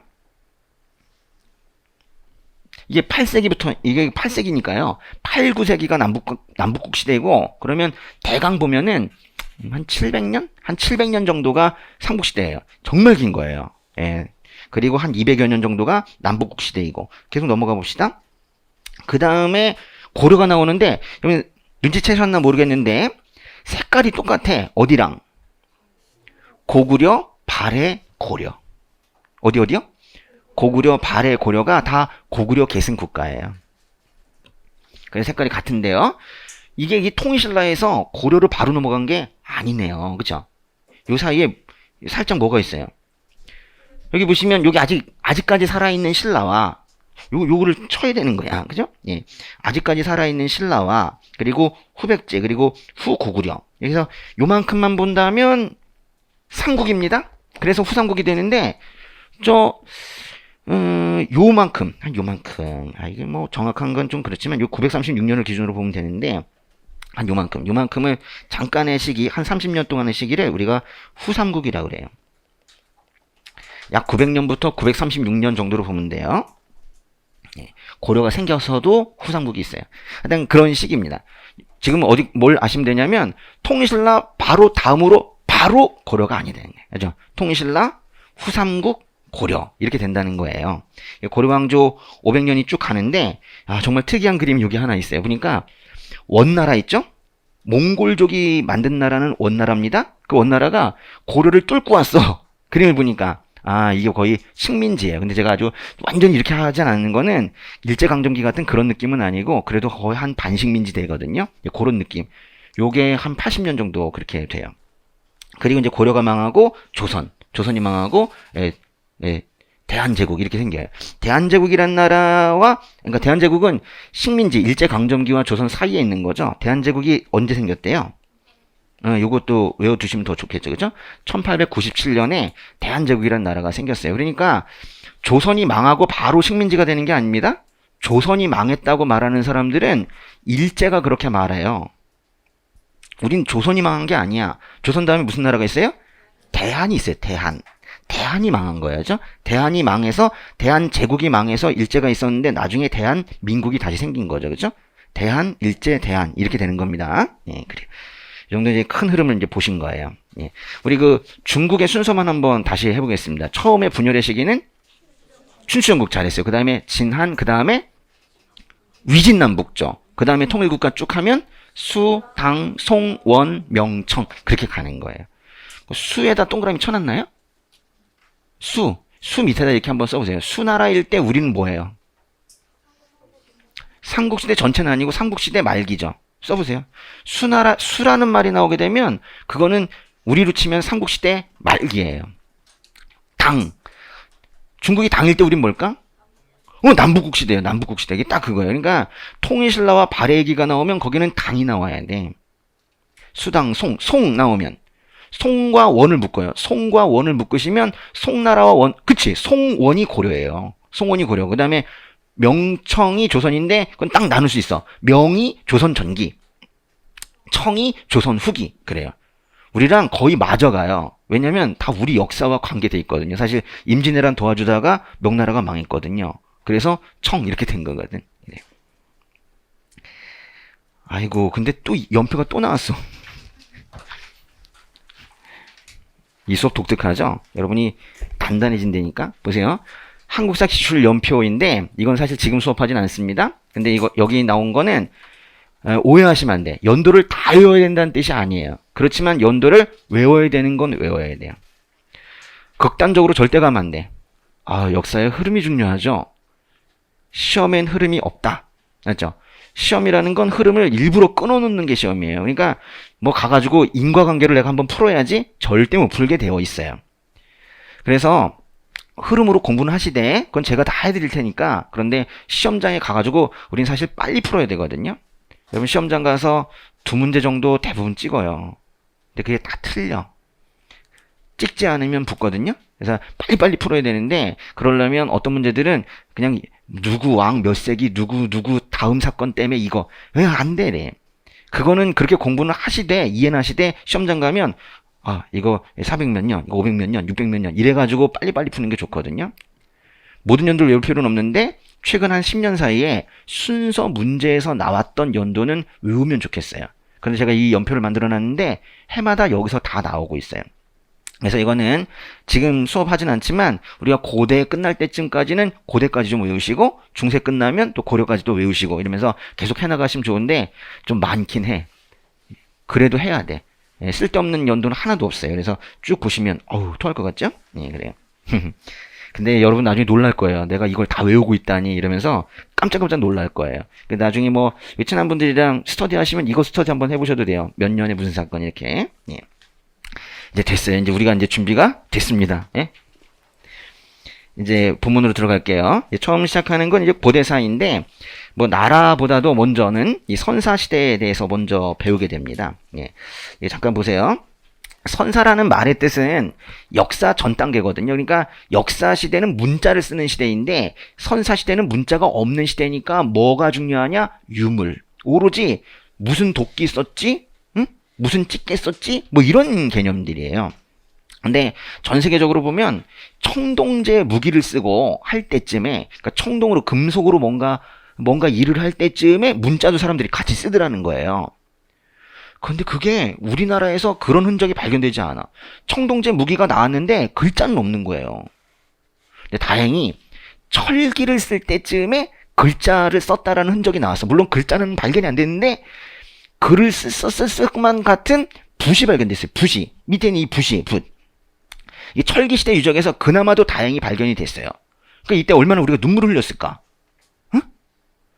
이게 8세기부터, 이게 8세기니까요. 8, 9세기가 남북국 시대이고, 그러면 대강 보면은 한 700년? 한 700년 정도가 삼국시대예요. 정말 긴 거예요. 예. 그리고 한 200여 년 정도가 남북국 시대이고 계속 넘어가 봅시다. 그 다음에 고려가 나오는데 여러분 눈치채셨나 모르겠는데 색깔이 똑같아. 어디랑? 고구려, 발해, 고려. 어디요? 고구려, 발해, 고려가 다 고구려 계승 국가예요. 그래서 색깔이 같은데요. 이게 이 통일신라에서 고려를 바로 넘어간 게 아니네요. 그쵸? 요 사이에 살짝 뭐가 있어요. 여기 보시면 여기 아직까지 살아있는 신라와 요거를 쳐야 되는 거야. 그죠? 예. 아직까지 살아있는 신라와 그리고 후백제 그리고 후고구려. 여기서 요만큼만 본다면 삼국입니다. 그래서 후삼국이 되는데 요만큼 이게 뭐 정확한 건 좀 그렇지만 요 936년을 기준으로 보면 되는데 한 요만큼을 잠깐의 시기 한 30년 동안의 시기를 우리가 후삼국이라고 그래요. 약 900년부터 936년 정도로 보면 돼요. 예, 고려가 생겨서도 후삼국이 있어요. 하여튼 그런 시기입니다. 지금 어디 뭘 아시면 되냐면 통일신라 바로 다음으로 바로 고려가 아니 되는 거예요. 그죠? 통일신라, 후삼국, 고려 이렇게 된다는 거예요. 고려왕조 500년이 쭉 가는데 정말 특이한 그림이 여기 하나 있어요. 보니까 원나라 있죠? 몽골족이 만든 나라는 원나라입니다. 그 원나라가 고려를 뚫고 왔어. 그림을 보니까 이게 거의 식민지예요. 근데 제가 아주 완전히 이렇게 하지 않는 거는 일제강점기 같은 그런 느낌은 아니고 그래도 거의 한 반식민지 되거든요. 그런 느낌. 요게 한 80년 정도 그렇게 돼요. 그리고 이제 고려가 망하고 조선이 망하고 대한제국 이렇게 생겨요. 대한제국이란 나라와 그러니까 대한제국은 식민지 일제강점기와 조선 사이에 있는 거죠. 대한제국이 언제 생겼대요? 요것도 외워두시면 더 좋겠죠. 그죠? 1897년에 대한제국이라는 나라가 생겼어요. 그러니까 조선이 망하고 바로 식민지가 되는 게 아닙니다. 조선이 망했다고 말하는 사람들은 일제가 그렇게 말해요. 우린 조선이 망한 게 아니야. 조선 다음에 무슨 나라가 있어요? 대한이 있어요. 대한이 망한 거예요. 그죠? 대한이 망해서 대한제국이 망해서 일제가 있었는데 나중에 대한민국이 다시 생긴 거죠. 그죠? 대한, 일제, 대한 이렇게 되는 겁니다. 그래요. 이 정도 이제 큰 흐름을 이제 보신 거예요. 우리 그 중국의 순서만 한번 다시 해보겠습니다. 처음에 분열의 시기는 춘추전국 잘했어요. 그 다음에 진한, 그 다음에 위진남북조. 그 다음에 통일국가 쭉 하면 수, 당, 송, 원, 명, 청 그렇게 가는 거예요. 수에다 동그라미 쳐놨나요? 수 밑에다 이렇게 한번 써보세요. 수나라일 때 우리는 뭐예요? 삼국시대 전체는 아니고 삼국시대 말기죠. 써보세요. 수라는 말이 나오게 되면 그거는 우리로 치면 삼국시대 말기예요. 당. 중국이 당일 때 우린 뭘까? 남북국시대예요. 남북국시대. 이게 딱 그거예요. 그러니까 통일신라와 발해기가 나오면 거기는 당이 나와야 돼. 수당, 송 나오면 송과 원을 묶어요. 송과 원을 묶으시면 송나라와 원, 그치? 송원이 고려예요. 송원이 고려. 그 다음에 명청이 조선인데 그건 딱 나눌 수 있어. 명이 조선 전기, 청이 조선 후기. 그래요. 우리랑 거의 맞아가요. 왜냐면 다 우리 역사와 관계돼 있거든요. 사실 임진왜란 도와주다가 명나라가 망했거든요. 그래서 청 이렇게 된 거거든. 아이고, 근데 또 연표가 또 나왔어. 이 수업 독특하죠? 여러분이 단단해진다니까? 보세요. 한국사 기출 연표인데 이건 사실 지금 수업하진 않습니다. 근데 이거 여기 나온 거는 오해하시면 안 돼. 연도를 다 외워야 된다는 뜻이 아니에요. 그렇지만 연도를 외워야 되는 건 외워야 돼요. 극단적으로 절대 가면 안 돼. 역사의 흐름이 중요하죠. 시험엔 흐름이 없다. 맞죠? 시험이라는 건 흐름을 일부러 끊어놓는 게 시험이에요. 그러니까 뭐 가가지고 인과관계를 내가 한번 풀어야지 절대 못 풀게 되어 있어요. 그래서 흐름으로 공부는 하시되 그건 제가 다 해드릴 테니까. 그런데 시험장에 가가지고 우린 사실 빨리 풀어야 되거든요. 여러분 시험장 가서 2문제 정도 대부분 찍어요. 근데 그게 다 틀려. 찍지 않으면 붙거든요. 그래서 빨리빨리 풀어야 되는데 그러려면 어떤 문제들은 그냥 누구 왕 몇 세기 누구 다음 사건 때문에 이거 왜 안 되래. 그거는 그렇게 공부는 하시되 이해는 하시되 시험장 가면 이거 400몇 년, 이거 500몇 년, 600몇 년 이래가지고 빨리빨리 푸는 게 좋거든요. 모든 연도를 외울 필요는 없는데 최근 한 10년 사이에 순서 문제에서 나왔던 연도는 외우면 좋겠어요. 그런데 제가 이 연표를 만들어놨는데 해마다 여기서 다 나오고 있어요. 그래서 이거는 지금 수업하진 않지만 우리가 고대 끝날 때쯤까지는 고대까지 좀 외우시고 중세 끝나면 또 고려까지도 외우시고 이러면서 계속 해나가시면 좋은데 좀 많긴 해. 그래도 해야 돼. 쓸데없는 연도는 하나도 없어요. 그래서 쭉 보시면 토할 것 같죠? 그래요. 근데 여러분 나중에 놀랄 거예요. 내가 이걸 다 외우고 있다니 이러면서 깜짝깜짝 놀랄 거예요. 나중에 뭐 베트남 분들이랑 스터디 하시면 이거 스터디 한번 해보셔도 돼요. 몇 년에 무슨 사건 이렇게. 이제 됐어요. 이제 우리가 이제 준비가 됐습니다. 이제 본문으로 들어갈게요. 처음 시작하는 건 이제 고대사인데 뭐 나라보다도 먼저는 이 선사 시대에 대해서 먼저 배우게 됩니다. 잠깐 보세요. 선사라는 말의 뜻은 역사 전 단계거든요. 그러니까 역사 시대는 문자를 쓰는 시대인데 선사 시대는 문자가 없는 시대니까 뭐가 중요하냐? 유물. 오로지 무슨 도끼 썼지? 무슨 집게 썼지? 뭐 이런 개념들이에요. 근데 전 세계적으로 보면 청동제 무기를 쓰고 할 때쯤에 그러니까 청동으로 금속으로 뭔가 일을 할 때쯤에 문자도 사람들이 같이 쓰더라는 거예요. 그런데 그게 우리나라에서 그런 흔적이 발견되지 않아. 청동제 무기가 나왔는데 글자는 없는 거예요. 근데 다행히 철기를 쓸 때쯤에 글자를 썼다라는 흔적이 나왔어. 물론 글자는 발견이 안 됐는데 글을 썼을 것만 같은 붓이 발견됐어요. 붓이. 밑에는 이 붓이, 붓. 이 철기 시대 유적에서 그나마도 다행히 발견이 됐어요. 그러니까 이때 얼마나 우리가 눈물을 흘렸을까? 응?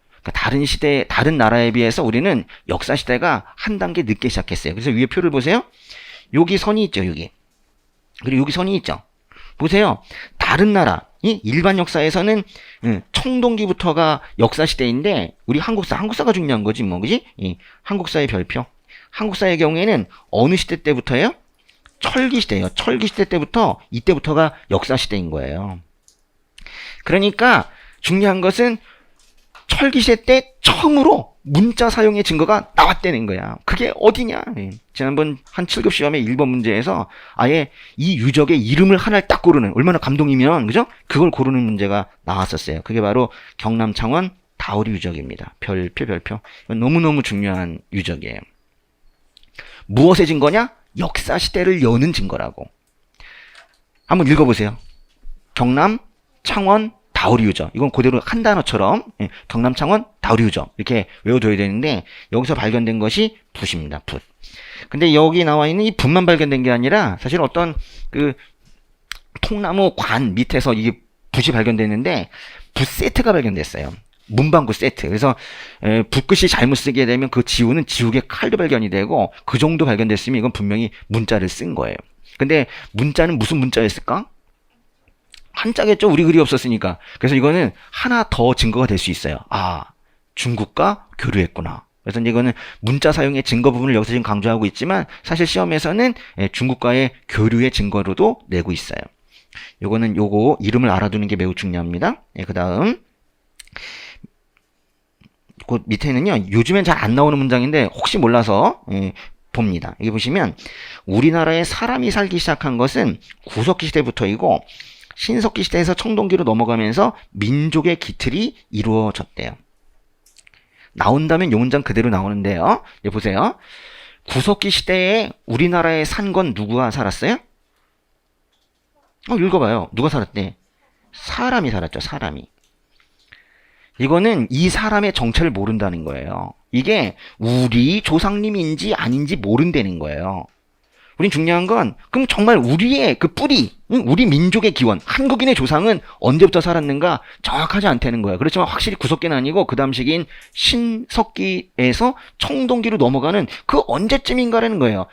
그러니까 다른 시대, 다른 나라에 비해서 우리는 역사 시대가 한 단계 늦게 시작했어요. 그래서 위에 표를 보세요. 여기 선이 있죠, 여기. 그리고 여기 선이 있죠. 보세요. 다른 나라, 이 일반 역사에서는 청동기부터가 역사 시대인데 우리 한국사가 중요한 거지 뭐, 그지? 이 한국사의 별표. 한국사의 경우에는 어느 시대 때부터예요? 철기 시대예요. 철기 시대 때부터 이때부터가 역사 시대인 거예요. 그러니까 중요한 것은 철기 시대 때 처음으로 문자 사용의 증거가 나왔다는 거야. 그게 어디냐? 지난번 한 7급 시험에 1번 문제에서 아예 이 유적의 이름을 하나를 딱 고르는, 얼마나 감동이면, 그죠? 그걸 고르는 문제가 나왔었어요. 그게 바로 경남 창원 다우리 유적입니다. 별표. 이건 너무너무 중요한 유적이에요. 무엇의 증거냐? 역사 시대를 여는 증거라고. 한번 읽어보세요. 경남 창원 다우리 유적. 이건 그대로 한 단어처럼 경남 창원 다우리 유적 이렇게 외워둬야 되는데 여기서 발견된 것이 붓입니다. 붓. 근데 여기 나와 있는 이 붓만 발견된 게 아니라 사실 어떤 그 통나무 관 밑에서 이게 붓이 발견됐는데 붓 세트가 발견됐어요. 문방구 세트. 그래서 붓글씨 잘못 쓰게 되면 그 지우는 지우개 칼도 발견이 되고 그 정도 발견됐으면 이건 분명히 문자를 쓴 거예요. 근데 문자는 무슨 문자였을까? 한자겠죠. 우리 글이 없었으니까. 그래서 이거는 하나 더 증거가 될 수 있어요. 아, 중국과 교류했구나. 그래서 이거는 문자 사용의 증거 부분을 여기서 지금 강조하고 있지만 사실 시험에서는 중국과의 교류의 증거로도 내고 있어요. 요거는 요거 이름을 알아두는 게 매우 중요합니다. 그 다음 그 밑에는요. 요즘엔 잘 안 나오는 문장인데 혹시 몰라서 봅니다. 여기 보시면 우리나라에 사람이 살기 시작한 것은 구석기 시대부터이고 신석기 시대에서 청동기로 넘어가면서 민족의 기틀이 이루어졌대요. 나온다면 요 문장 그대로 나오는데요. 여기 보세요. 구석기 시대에 우리나라에 산 건 누구가 살았어요? 읽어봐요. 누가 살았대? 사람이 살았죠. 사람이. 이거는 이 사람의 정체를 모른다는 거예요. 이게 우리 조상님인지 아닌지 모른다는 거예요. 우린 중요한 건 그럼 정말 우리의 그 뿌리, 우리 민족의 기원, 한국인의 조상은 언제부터 살았는가 정확하지 않다는 거야. 그렇지만 확실히 구석기는 아니고 그 다음 시기인 신석기에서 청동기로 넘어가는 그 언제쯤인가라는 거예요.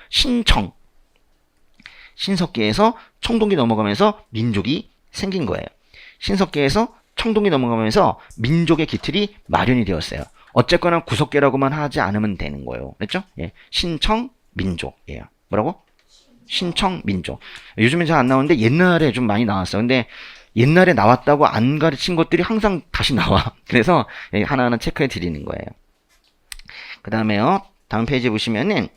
신석기에서 청동기 넘어가면서 민족이 생긴 거예요. 신석기에서 청동기 넘어가면서 민족의 기틀이 마련이 되었어요. 어쨌거나 구석기라고만 하지 않으면 되는 거예요. 그렇죠? 예. 신청민족이에요. 뭐라고? 신청민족. 요즘엔 잘 안 나오는데 옛날에 좀 많이 나왔어요. 근데 옛날에 나왔다고 안 가르친 것들이 항상 다시 나와. 그래서 하나하나 체크해 드리는 거예요. 그 다음에요. 다음 페이지 보시면은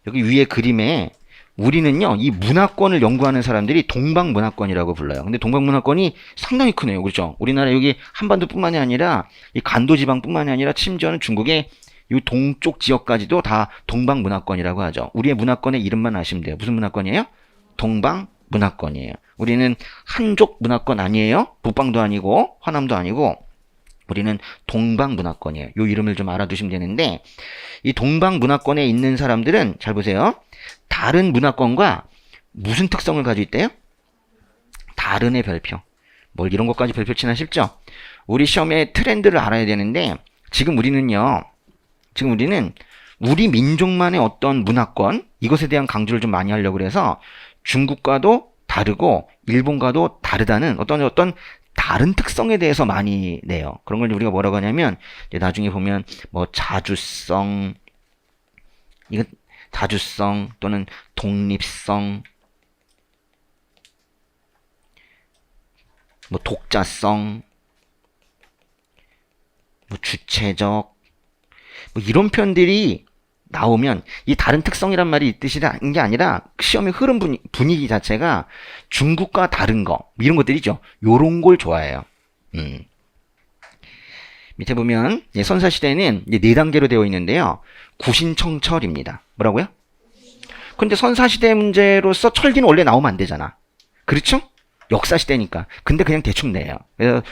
여기 위에 그림에 우리는요, 이 문화권을 연구하는 사람들이 동방문화권이라고 불러요. 근데 동방문화권이 상당히 크네요. 그렇죠? 우리나라 여기 한반도뿐만이 아니라 이 간도지방뿐만이 아니라 심지어는 중국의 이 동쪽 지역까지도 다 동방문화권이라고 하죠. 우리의 문화권의 이름만 아시면 돼요. 무슨 문화권이에요? 동방문화권이에요. 우리는 한족 문화권 아니에요. 북방도 아니고 화남도 아니고 우리는 동방문화권이에요. 이 이름을 좀 알아두시면 되는데 이 동방문화권에 있는 사람들은 잘 보세요. 다른 문화권과 무슨 특성을 가지고 있대요? 다른의 별표. 뭘 이런 것까지 별표 치나 싶죠? 우리 시험의 트렌드를 알아야 되는데 지금 우리는 우리 민족만의 어떤 문화권 이것에 대한 강조를 좀 많이 하려고 그래서 중국과도 다르고 일본과도 다르다는 어떤 다른 특성에 대해서 많이 내요. 그런 걸 우리가 뭐라고 하냐면 이제 나중에 보면 뭐 자주성 또는 독립성 뭐 독자성 뭐 주체적 뭐 이런 표현들이 나오면 이 다른 특성이란 말이 있는 게 아니라 시험의 흐름 분위기 자체가 중국과 다른 거 이런 것들이죠. 요런 걸 좋아해요. 밑에 보면 선사시대는 네 단계로 되어 있는데요. 구신청철입니다. 뭐라고요? 근데 선사시대 문제로서 철기는 원래 나오면 안 되잖아. 그렇죠? 역사시대니까. 근데 그냥 대충 내요. 그래서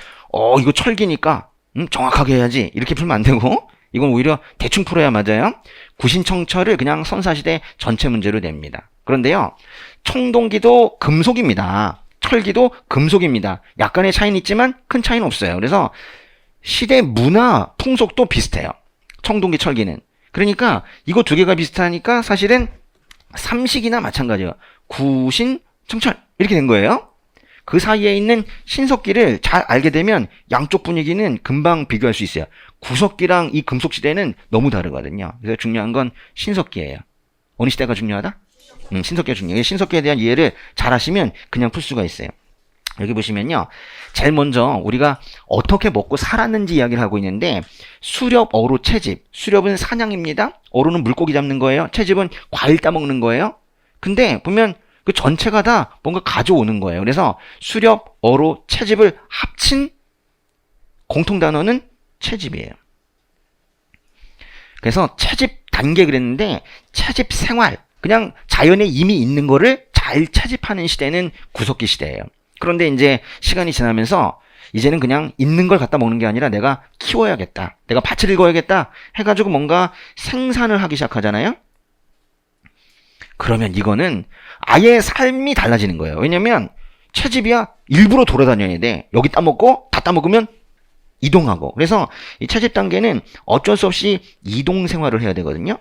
이거 철기니까 정확하게 해야지. 이렇게 풀면 안 되고 이건 오히려 대충 풀어야 맞아요. 구신청철을 그냥 선사시대 전체 문제로 냅니다. 그런데요. 청동기도 금속입니다. 철기도 금속입니다. 약간의 차이는 있지만 큰 차이는 없어요. 그래서 시대 문화, 풍속도 비슷해요. 청동기, 철기는. 그러니까 이거 두 개가 비슷하니까 사실은 삼식이나 마찬가지예요. 구신, 청철 이렇게 된 거예요. 그 사이에 있는 신석기를 잘 알게 되면 양쪽 분위기는 금방 비교할 수 있어요. 구석기랑 이 금속시대는 너무 다르거든요. 그래서 중요한 건 신석기예요. 어느 시대가 중요하다? 신석기가 중요해요. 신석기에 대한 이해를 잘 하시면 그냥 풀 수가 있어요. 여기 보시면요. 제일 먼저 우리가 어떻게 먹고 살았는지 이야기를 하고 있는데 수렵, 어로, 채집. 수렵은 사냥입니다. 어로는 물고기 잡는 거예요. 채집은 과일 따먹는 거예요. 근데 보면 그 전체가 다 뭔가 가져오는 거예요. 그래서 수렵, 어로, 채집을 합친 공통 단어는 채집이에요. 그래서 채집 단계 그랬는데 채집 생활, 그냥 자연에 이미 있는 거를 잘 채집하는 시대는 구석기 시대예요. 그런데 이제 시간이 지나면서 이제는 그냥 있는 걸 갖다 먹는 게 아니라 내가 키워야겠다. 내가 밭을 읽어야겠다. 해가지고 뭔가 생산을 하기 시작하잖아요. 그러면 이거는 아예 삶이 달라지는 거예요. 왜냐면 채집이야 일부러 돌아다녀야 돼. 여기 따먹고 다 따먹으면 이동하고. 그래서 이 채집 단계는 어쩔 수 없이 이동 생활을 해야 되거든요.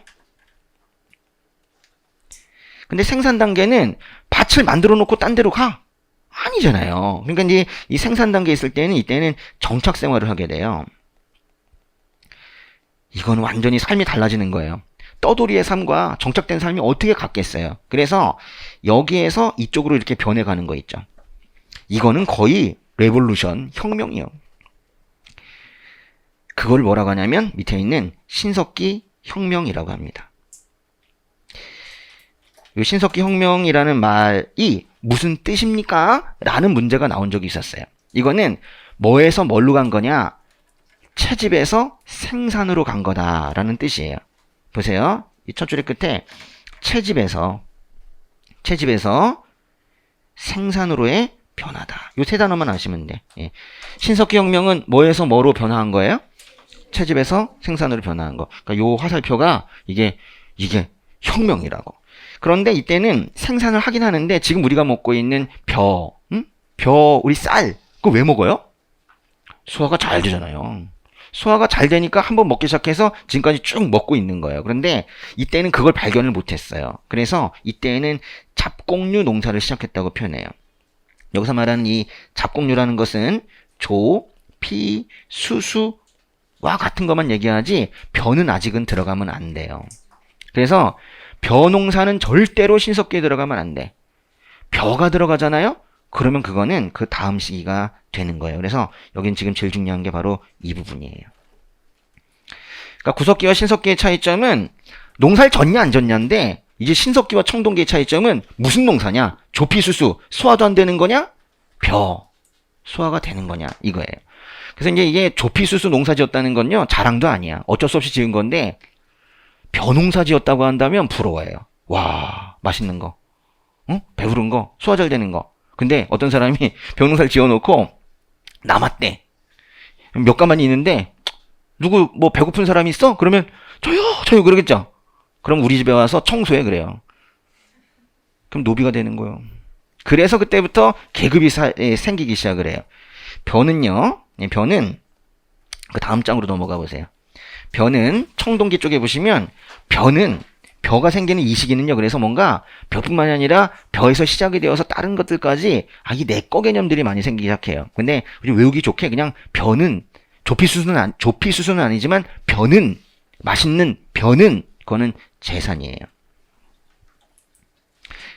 근데 생산 단계는 밭을 만들어 놓고 딴 데로 가? 아니잖아요. 그러니까 이제 이 생산 단계에 있을 때는 이때는 정착 생활을 하게 돼요. 이건 완전히 삶이 달라지는 거예요. 떠돌이의 삶과 정착된 삶이 어떻게 같겠어요. 그래서 여기에서 이쪽으로 이렇게 변해가는 거 있죠. 이거는 거의 레볼루션, 혁명이에요. 그걸 뭐라고 하냐면 밑에 있는 신석기 혁명이라고 합니다. 이 신석기 혁명이라는 말이 무슨 뜻입니까? 라는 문제가 나온 적이 있었어요. 이거는 뭐에서 뭘로 간 거냐? 채집에서 생산으로 간 거다라는 뜻이에요. 보세요. 이 첫 줄의 끝에 채집에서 생산으로의 변화다. 이 세 단어만 아시면 돼. 예. 신석기 혁명은 뭐에서 뭐로 변화한 거예요? 채집에서 생산으로 변화한 거. 그러니까 요 화살표가 이게 혁명이라고. 그런데 이때는 생산을 하긴 하는데 지금 우리가 먹고 있는 우리 쌀 그거 왜 먹어요? 소화가 잘 되잖아요. 소화가 잘 되니까 한번 먹기 시작해서 지금까지 쭉 먹고 있는 거예요. 그런데 이때는 그걸 발견을 못했어요. 그래서 이때는 잡곡류 농사를 시작했다고 표현해요. 여기서 말하는 이 잡곡류라는 것은 조, 피, 수수와 같은 것만 얘기하지 벼는 아직은 들어가면 안 돼요. 그래서 벼 농사는 절대로 신석기에 들어가면 안 돼. 벼가 들어가잖아요? 그러면 그거는 그 다음 시기가 되는 거예요. 그래서 여긴 지금 제일 중요한 게 바로 이 부분이에요. 그러니까 구석기와 신석기의 차이점은 농사를 졌냐 안 졌냐인데 이제 신석기와 청동기의 차이점은 무슨 농사냐? 조피수수, 소화도 안 되는 거냐? 벼, 소화가 되는 거냐? 이거예요. 그래서 이제 이게 조피수수 농사 지었다는 건요, 자랑도 아니야. 어쩔 수 없이 지은 건데 벼 농사 지었다고 한다면 부러워해요. 와, 맛있는 거, 배부른 거, 소화 잘 되는 거. 근데 어떤 사람이 벼 농사를 지어놓고 남았대. 몇 가만히 있는데 누구 뭐 배고픈 사람이 있어? 그러면 저요 그러겠죠. 그럼 우리 집에 와서 청소해 그래요. 그럼 노비가 되는 거예요. 그래서 그때부터 계급이 생기기 시작을 해요. 벼는요. 벼는 그 다음 장으로 넘어가 보세요. 벼는 청동기 쪽에 보시면 벼가 생기는 이 시기는요. 그래서 뭔가 벼뿐만이 아니라 벼에서 시작이 되어서 다른 것들까지 이 내 거 개념들이 많이 생기기 시작해요. 근데 우리 외우기 좋게 그냥 벼는 조피수수는 아니지만 벼는 맛있는 벼는 그거는 재산이에요.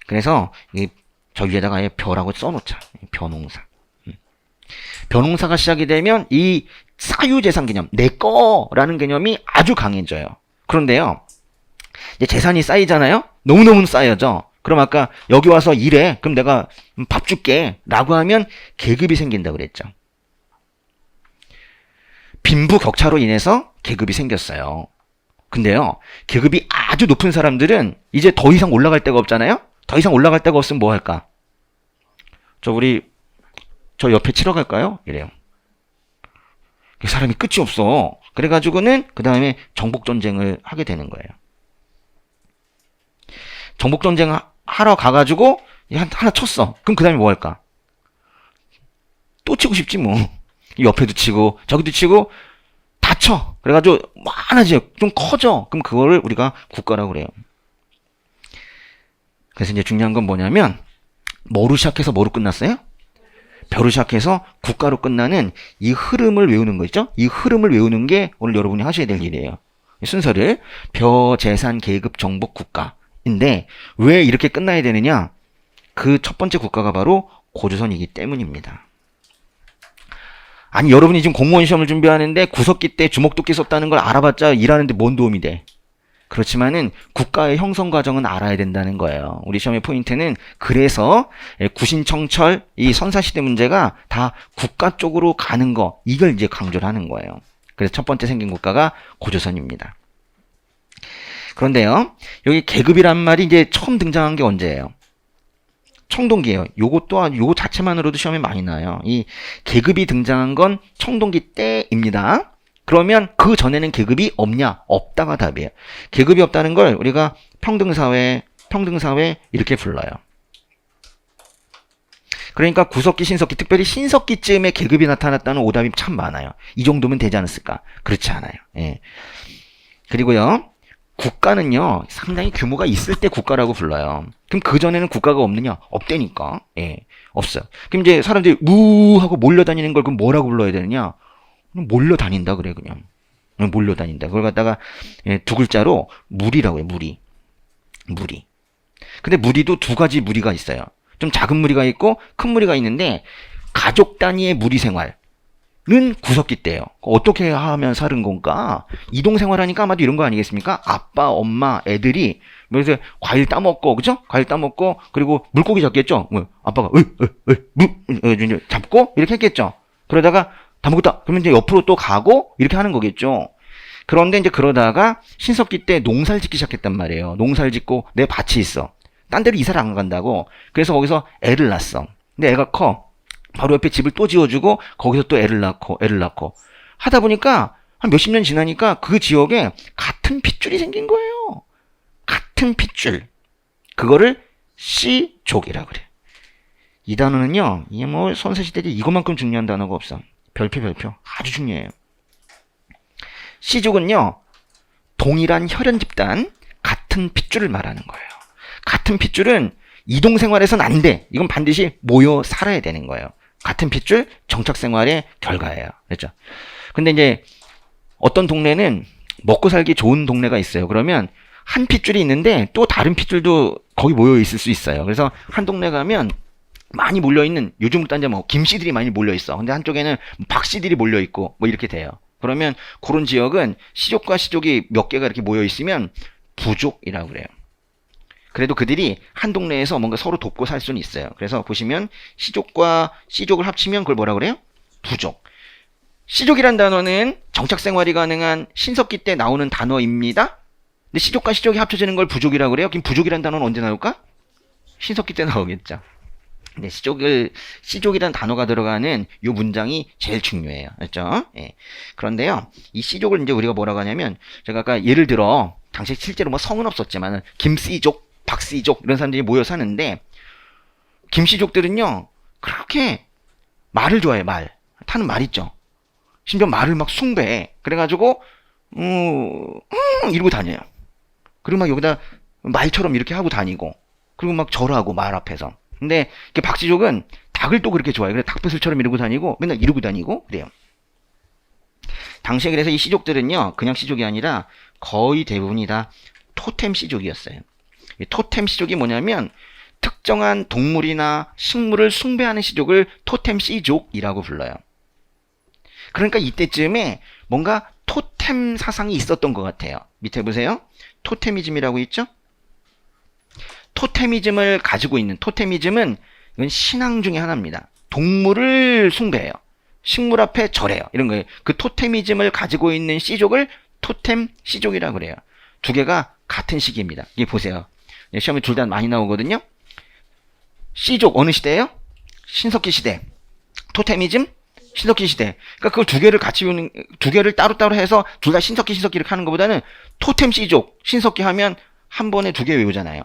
그래서 저 위에다가 아예 벼라고 써놓자. 벼농사. 벼농사가 시작이 되면 이 사유재산 개념, 내 거라는 개념이 아주 강해져요. 그런데요, 이제 재산이 쌓이잖아요? 너무너무 쌓여져. 그럼 아까 여기 와서 일해. 그럼 내가 밥 줄게. 라고 하면 계급이 생긴다고 그랬죠. 빈부격차로 인해서 계급이 생겼어요. 근데요, 계급이 아주 높은 사람들은 이제 더 이상 올라갈 데가 없잖아요? 더 이상 올라갈 데가 없으면 뭐 할까? 저 옆에 치러 갈까요? 이래요. 사람이 끝이 없어. 그래가지고는 그 다음에 정복전쟁을 하게 되는 거예요. 정복전쟁 하러 가가지고 하나 쳤어. 그럼 그 다음에 뭐 할까? 또 치고 싶지 뭐. 옆에도 치고 저기도 치고 다 쳐. 그래가지고 많아져. 좀 커져. 그럼 그거를 우리가 국가라고 그래요. 그래서 이제 중요한 건 뭐냐면 뭐로 시작해서 뭐로 끝났어요? 벼로 시작해서 국가로 끝나는 이 흐름을 외우는 거죠. 이 흐름을 외우는 게 오늘 여러분이 하셔야 될 일이에요. 순서를 벼, 재산, 계급, 정복, 국가인데 왜 이렇게 끝나야 되느냐? 그 첫 번째 국가가 바로 고조선이기 때문입니다. 아니 여러분이 지금 공무원 시험을 준비하는데 구석기 때 주먹도끼 썼다는 걸 알아봤자 일하는데 뭔 도움이 돼? 그렇지만은 국가의 형성 과정은 알아야 된다는 거예요. 우리 시험의 포인트는 그래서 구신청철 이 선사시대 문제가 다 국가 쪽으로 가는 거 이걸 이제 강조를 하는 거예요. 그래서 첫 번째 생긴 국가가 고조선입니다. 그런데요, 여기 계급이란 말이 이제 처음 등장한 게 언제예요? 청동기예요. 요거 자체만으로도 시험에 많이 나와요. 이 계급이 등장한 건 청동기 때입니다. 그러면 그 전에는 계급이 없냐? 없다가 답이에요. 계급이 없다는 걸 우리가 평등사회 이렇게 불러요. 그러니까 구석기, 신석기, 특별히 신석기쯤에 계급이 나타났다는 오답이 참 많아요. 이 정도면 되지 않았을까? 그렇지 않아요. 예. 그리고요, 국가는요, 상당히 규모가 있을 때 국가라고 불러요. 그럼 그전에는 국가가 없느냐? 없다니까. 예. 없어요. 그럼 이제 사람들이 하고 몰려다니는 걸 그럼 뭐라고 불러야 되느냐? 몰려다닌다 그래 그냥. 몰려다닌다. 그걸 갖다가 두 글자로 무리라고 해요. 무리. 근데 무리도 두 가지 무리가 있어요. 좀 작은 무리가 있고 큰 무리가 있는데 가족 단위의 무리 생활은 구석기 때예요. 어떻게 하면 사는 건가? 이동 생활하니까 아마도 이런 거 아니겠습니까? 아빠, 엄마, 애들이 그래서 과일 따먹고 그죠? 과일 따먹고 그리고 물고기 잡겠죠? 아빠가 잡고 이렇게 했겠죠. 그러다가 다 먹었다. 그러면 이제 옆으로 또 가고 이렇게 하는 거겠죠. 그런데 이제 그러다가 신석기 때 농사를 짓기 시작했단 말이에요. 농사를 짓고 내 밭이 있어. 딴 데로 이사를 안 간다고. 그래서 거기서 애를 낳았어. 근데 애가 커. 바로 옆에 집을 또 지어주고 거기서 또 애를 낳고 하다 보니까 한 몇십 년 지나니까 그 지역에 같은 핏줄이 생긴 거예요. 같은 핏줄. 그거를 씨족이라 그래. 이 단어는요, 이게 뭐 선사시대 때 이것만큼 중요한 단어가 없어. 별표 아주 중요해요. 씨족은요, 동일한 혈연 집단, 같은 핏줄을 말하는 거예요. 같은 핏줄은 이동생활에선 안 돼. 이건 반드시 모여 살아야 되는 거예요. 같은 핏줄, 정착생활의 결과예요. 그렇죠? 근데 이제 어떤 동네는 먹고 살기 좋은 동네가 있어요. 그러면 한 핏줄이 있는데 또 다른 핏줄도 거기 모여 있을 수 있어요. 그래서 한 동네 가면 많이 몰려있는, 요즘 딴데 뭐 김씨들이 많이 몰려있어. 근데 한쪽에는 박씨들이 몰려있고 뭐 이렇게 돼요. 그러면 그런 지역은 씨족과 씨족이 몇 개가 이렇게 모여있으면 부족이라고 그래요. 그래도 그들이 한 동네에서 뭔가 서로 돕고 살 수는 있어요. 그래서 보시면 씨족과 씨족을 합치면 그걸 뭐라 그래요? 부족. 씨족이란 단어는 정착생활이 가능한 신석기 때 나오는 단어입니다. 근데 씨족과 씨족이 합쳐지는 걸 부족이라고 그래요. 그럼 부족이란 단어는 언제 나올까? 신석기 때 나오겠죠. 근데 씨족이라는 단어가 들어가는 이 문장이 제일 중요해요. 그렇죠? 예. 그런데요, 이 씨족을 이제 우리가 뭐라고 하냐면, 제가 아까 예를 들어, 당시 실제로 뭐 성은 없었지만, 김씨족, 박씨족, 이런 사람들이 모여 사는데, 김씨족들은요, 그렇게 말을 좋아해, 말. 타는 말 있죠. 심지어 말을 막 숭배해. 그래가지고, 이러고 다녀요. 그리고 막 여기다 말처럼 이렇게 하고 다니고, 그리고 막 절하고, 말 앞에서. 근데 박씨족은 닭을 또 그렇게 좋아해요. 그래서 닭배슬처럼 이러고 다니고 맨날 이러고 다니고 그래요. 당시에 그래서 이 씨족들은요, 그냥 씨족이 아니라 거의 대부분이 다 토템 씨족이었어요. 이 토템 씨족이 뭐냐면 특정한 동물이나 식물을 숭배하는 씨족을 토템 씨족이라고 불러요. 그러니까 이때쯤에 뭔가 토템 사상이 있었던 것 같아요. 밑에 보세요. 토테미즘이라고 있죠? 토테미즘을 가지고 있는, 토테미즘은 이건 신앙 중에 하나입니다. 동물을 숭배해요. 식물 앞에 절해요. 이런 거예요. 그 토테미즘을 가지고 있는 씨족을 토템 씨족이라고 그래요. 두 개가 같은 시기입니다. 이게 보세요. 시험에 둘 다 많이 나오거든요. 씨족 어느 시대예요? 신석기 시대. 토테미즘 신석기 시대. 그러니까 그걸 두 개를 같이 배우는, 두 개를 따로따로 해서 둘 다 신석기 이렇게 하는 것보다는 토템 씨족 신석기 하면 한 번에 두 개 외우잖아요.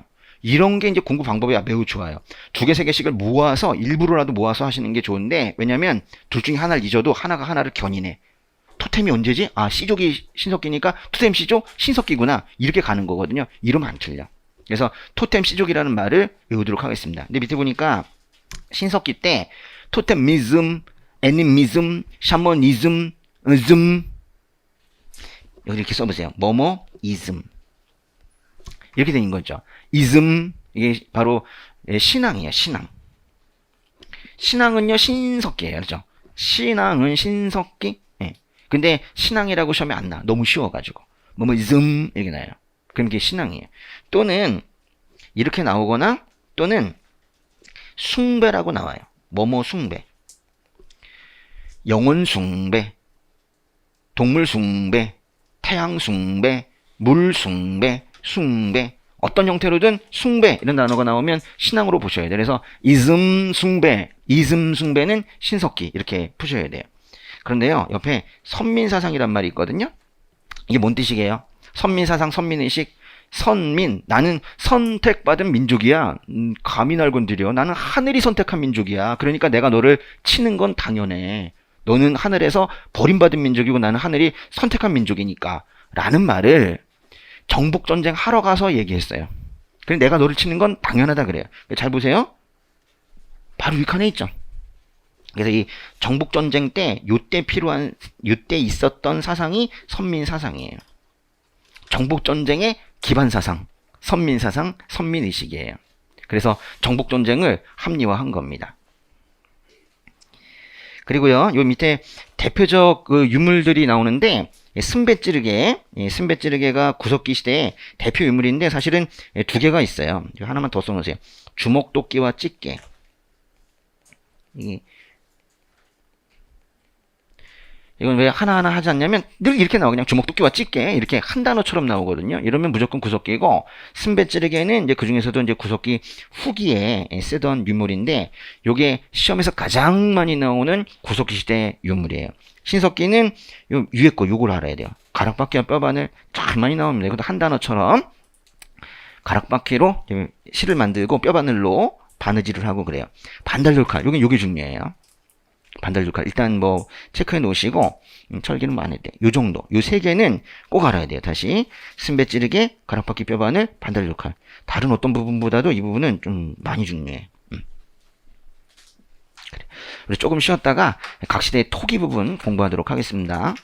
이런 게 이제 공부 방법이 매우 좋아요. 두 개, 세 개씩을 모아서 일부러라도 모아서 하시는 게 좋은데, 왜냐면 둘 중에 하나를 잊어도 하나가 하나를 견인해. 토템이 언제지? 아, 씨족이 신석기니까 토템 씨족 신석기구나. 이렇게 가는 거거든요. 이러면 안 틀려. 그래서 토템 씨족이라는 말을 외우도록 하겠습니다. 근데 밑에 보니까 신석기 때 토템미즘, 애니미즘, 샤머니즘, 즘 여기 이렇게 써보세요. 뭐뭐 이즘 이렇게 되는 거죠. 이즘 이게 바로 신앙이에요. 신앙. 신앙은요 신석기예요. 그렇죠? 신앙은 신석기. 예. 근데 신앙이라고 시험에 안 나. 너무 쉬워가지고 뭐뭐 이즘 이렇게 나요. 그럼 이게 신앙이에요. 또는 이렇게 나오거나 또는 숭배라고 나와요. 뭐뭐 숭배. 영혼 숭배, 동물 숭배, 태양 숭배, 물 숭배, 숭배. 어떤 형태로든 숭배 이런 단어가 나오면 신앙으로 보셔야 돼요. 그래서 이즘 숭배는 신석기 이렇게 푸셔야 돼요. 그런데요, 옆에 선민사상이란 말이 있거든요. 이게 뭔 뜻이게요? 선민사상, 선민의식, 선민, 나는 선택받은 민족이야. 감히 날 건드려. 나는 하늘이 선택한 민족이야. 그러니까 내가 너를 치는 건 당연해. 너는 하늘에서 버림받은 민족이고 나는 하늘이 선택한 민족이니까. 라는 말을 정복전쟁 하러 가서 얘기했어요. 그래서 내가 너를 치는 건 당연하다 그래요. 잘 보세요. 바로 윗칸에 있죠. 그래서 이 정복전쟁 때 요때 있었던 사상이 선민사상이에요. 정복전쟁의 기반사상, 선민사상, 선민의식이에요. 그래서 정복전쟁을 합리화한 겁니다. 그리고요, 요 밑에 대표적 그 유물들이 나오는데, 승배찌르개, 승배찌르개가 구석기 시대의 대표 유물인데, 사실은 두 개가 있어요. 하나만 더 써놓으세요. 주먹도끼와 찌개. 이건 왜 하나하나 하지 않냐면 늘 이렇게 나와. 그냥 주먹도끼와 찌개 이렇게 한 단어처럼 나오거든요. 이러면 무조건 구석기고, 승배찌르개는 이제 그 중에서도 이제 구석기 후기에 쓰던 유물인데, 요게 시험에서 가장 많이 나오는 구석기 시대 유물이에요. 신석기는 요 위에 거 요걸 알아야 돼요. 가락바퀴와 뼈바늘 잘 많이 나옵니다. 이것도 한 단어처럼 가락바퀴로 실을 만들고 뼈바늘로 바느질을 하고 그래요. 반달돌칼 요게 중요해요. 반달돌칼 일단 뭐 체크해 놓으시고, 철기는 뭐 안 했대. 요 정도. 요 세 개는 꼭 알아야 돼요. 다시 승배찌르개, 가락바퀴 뼈바늘, 반달돌칼. 다른 어떤 부분보다도 이 부분은 좀 많이 중요해. 그래. 우리 조금 쉬었다가 각시대의 토기 부분 공부하도록 하겠습니다.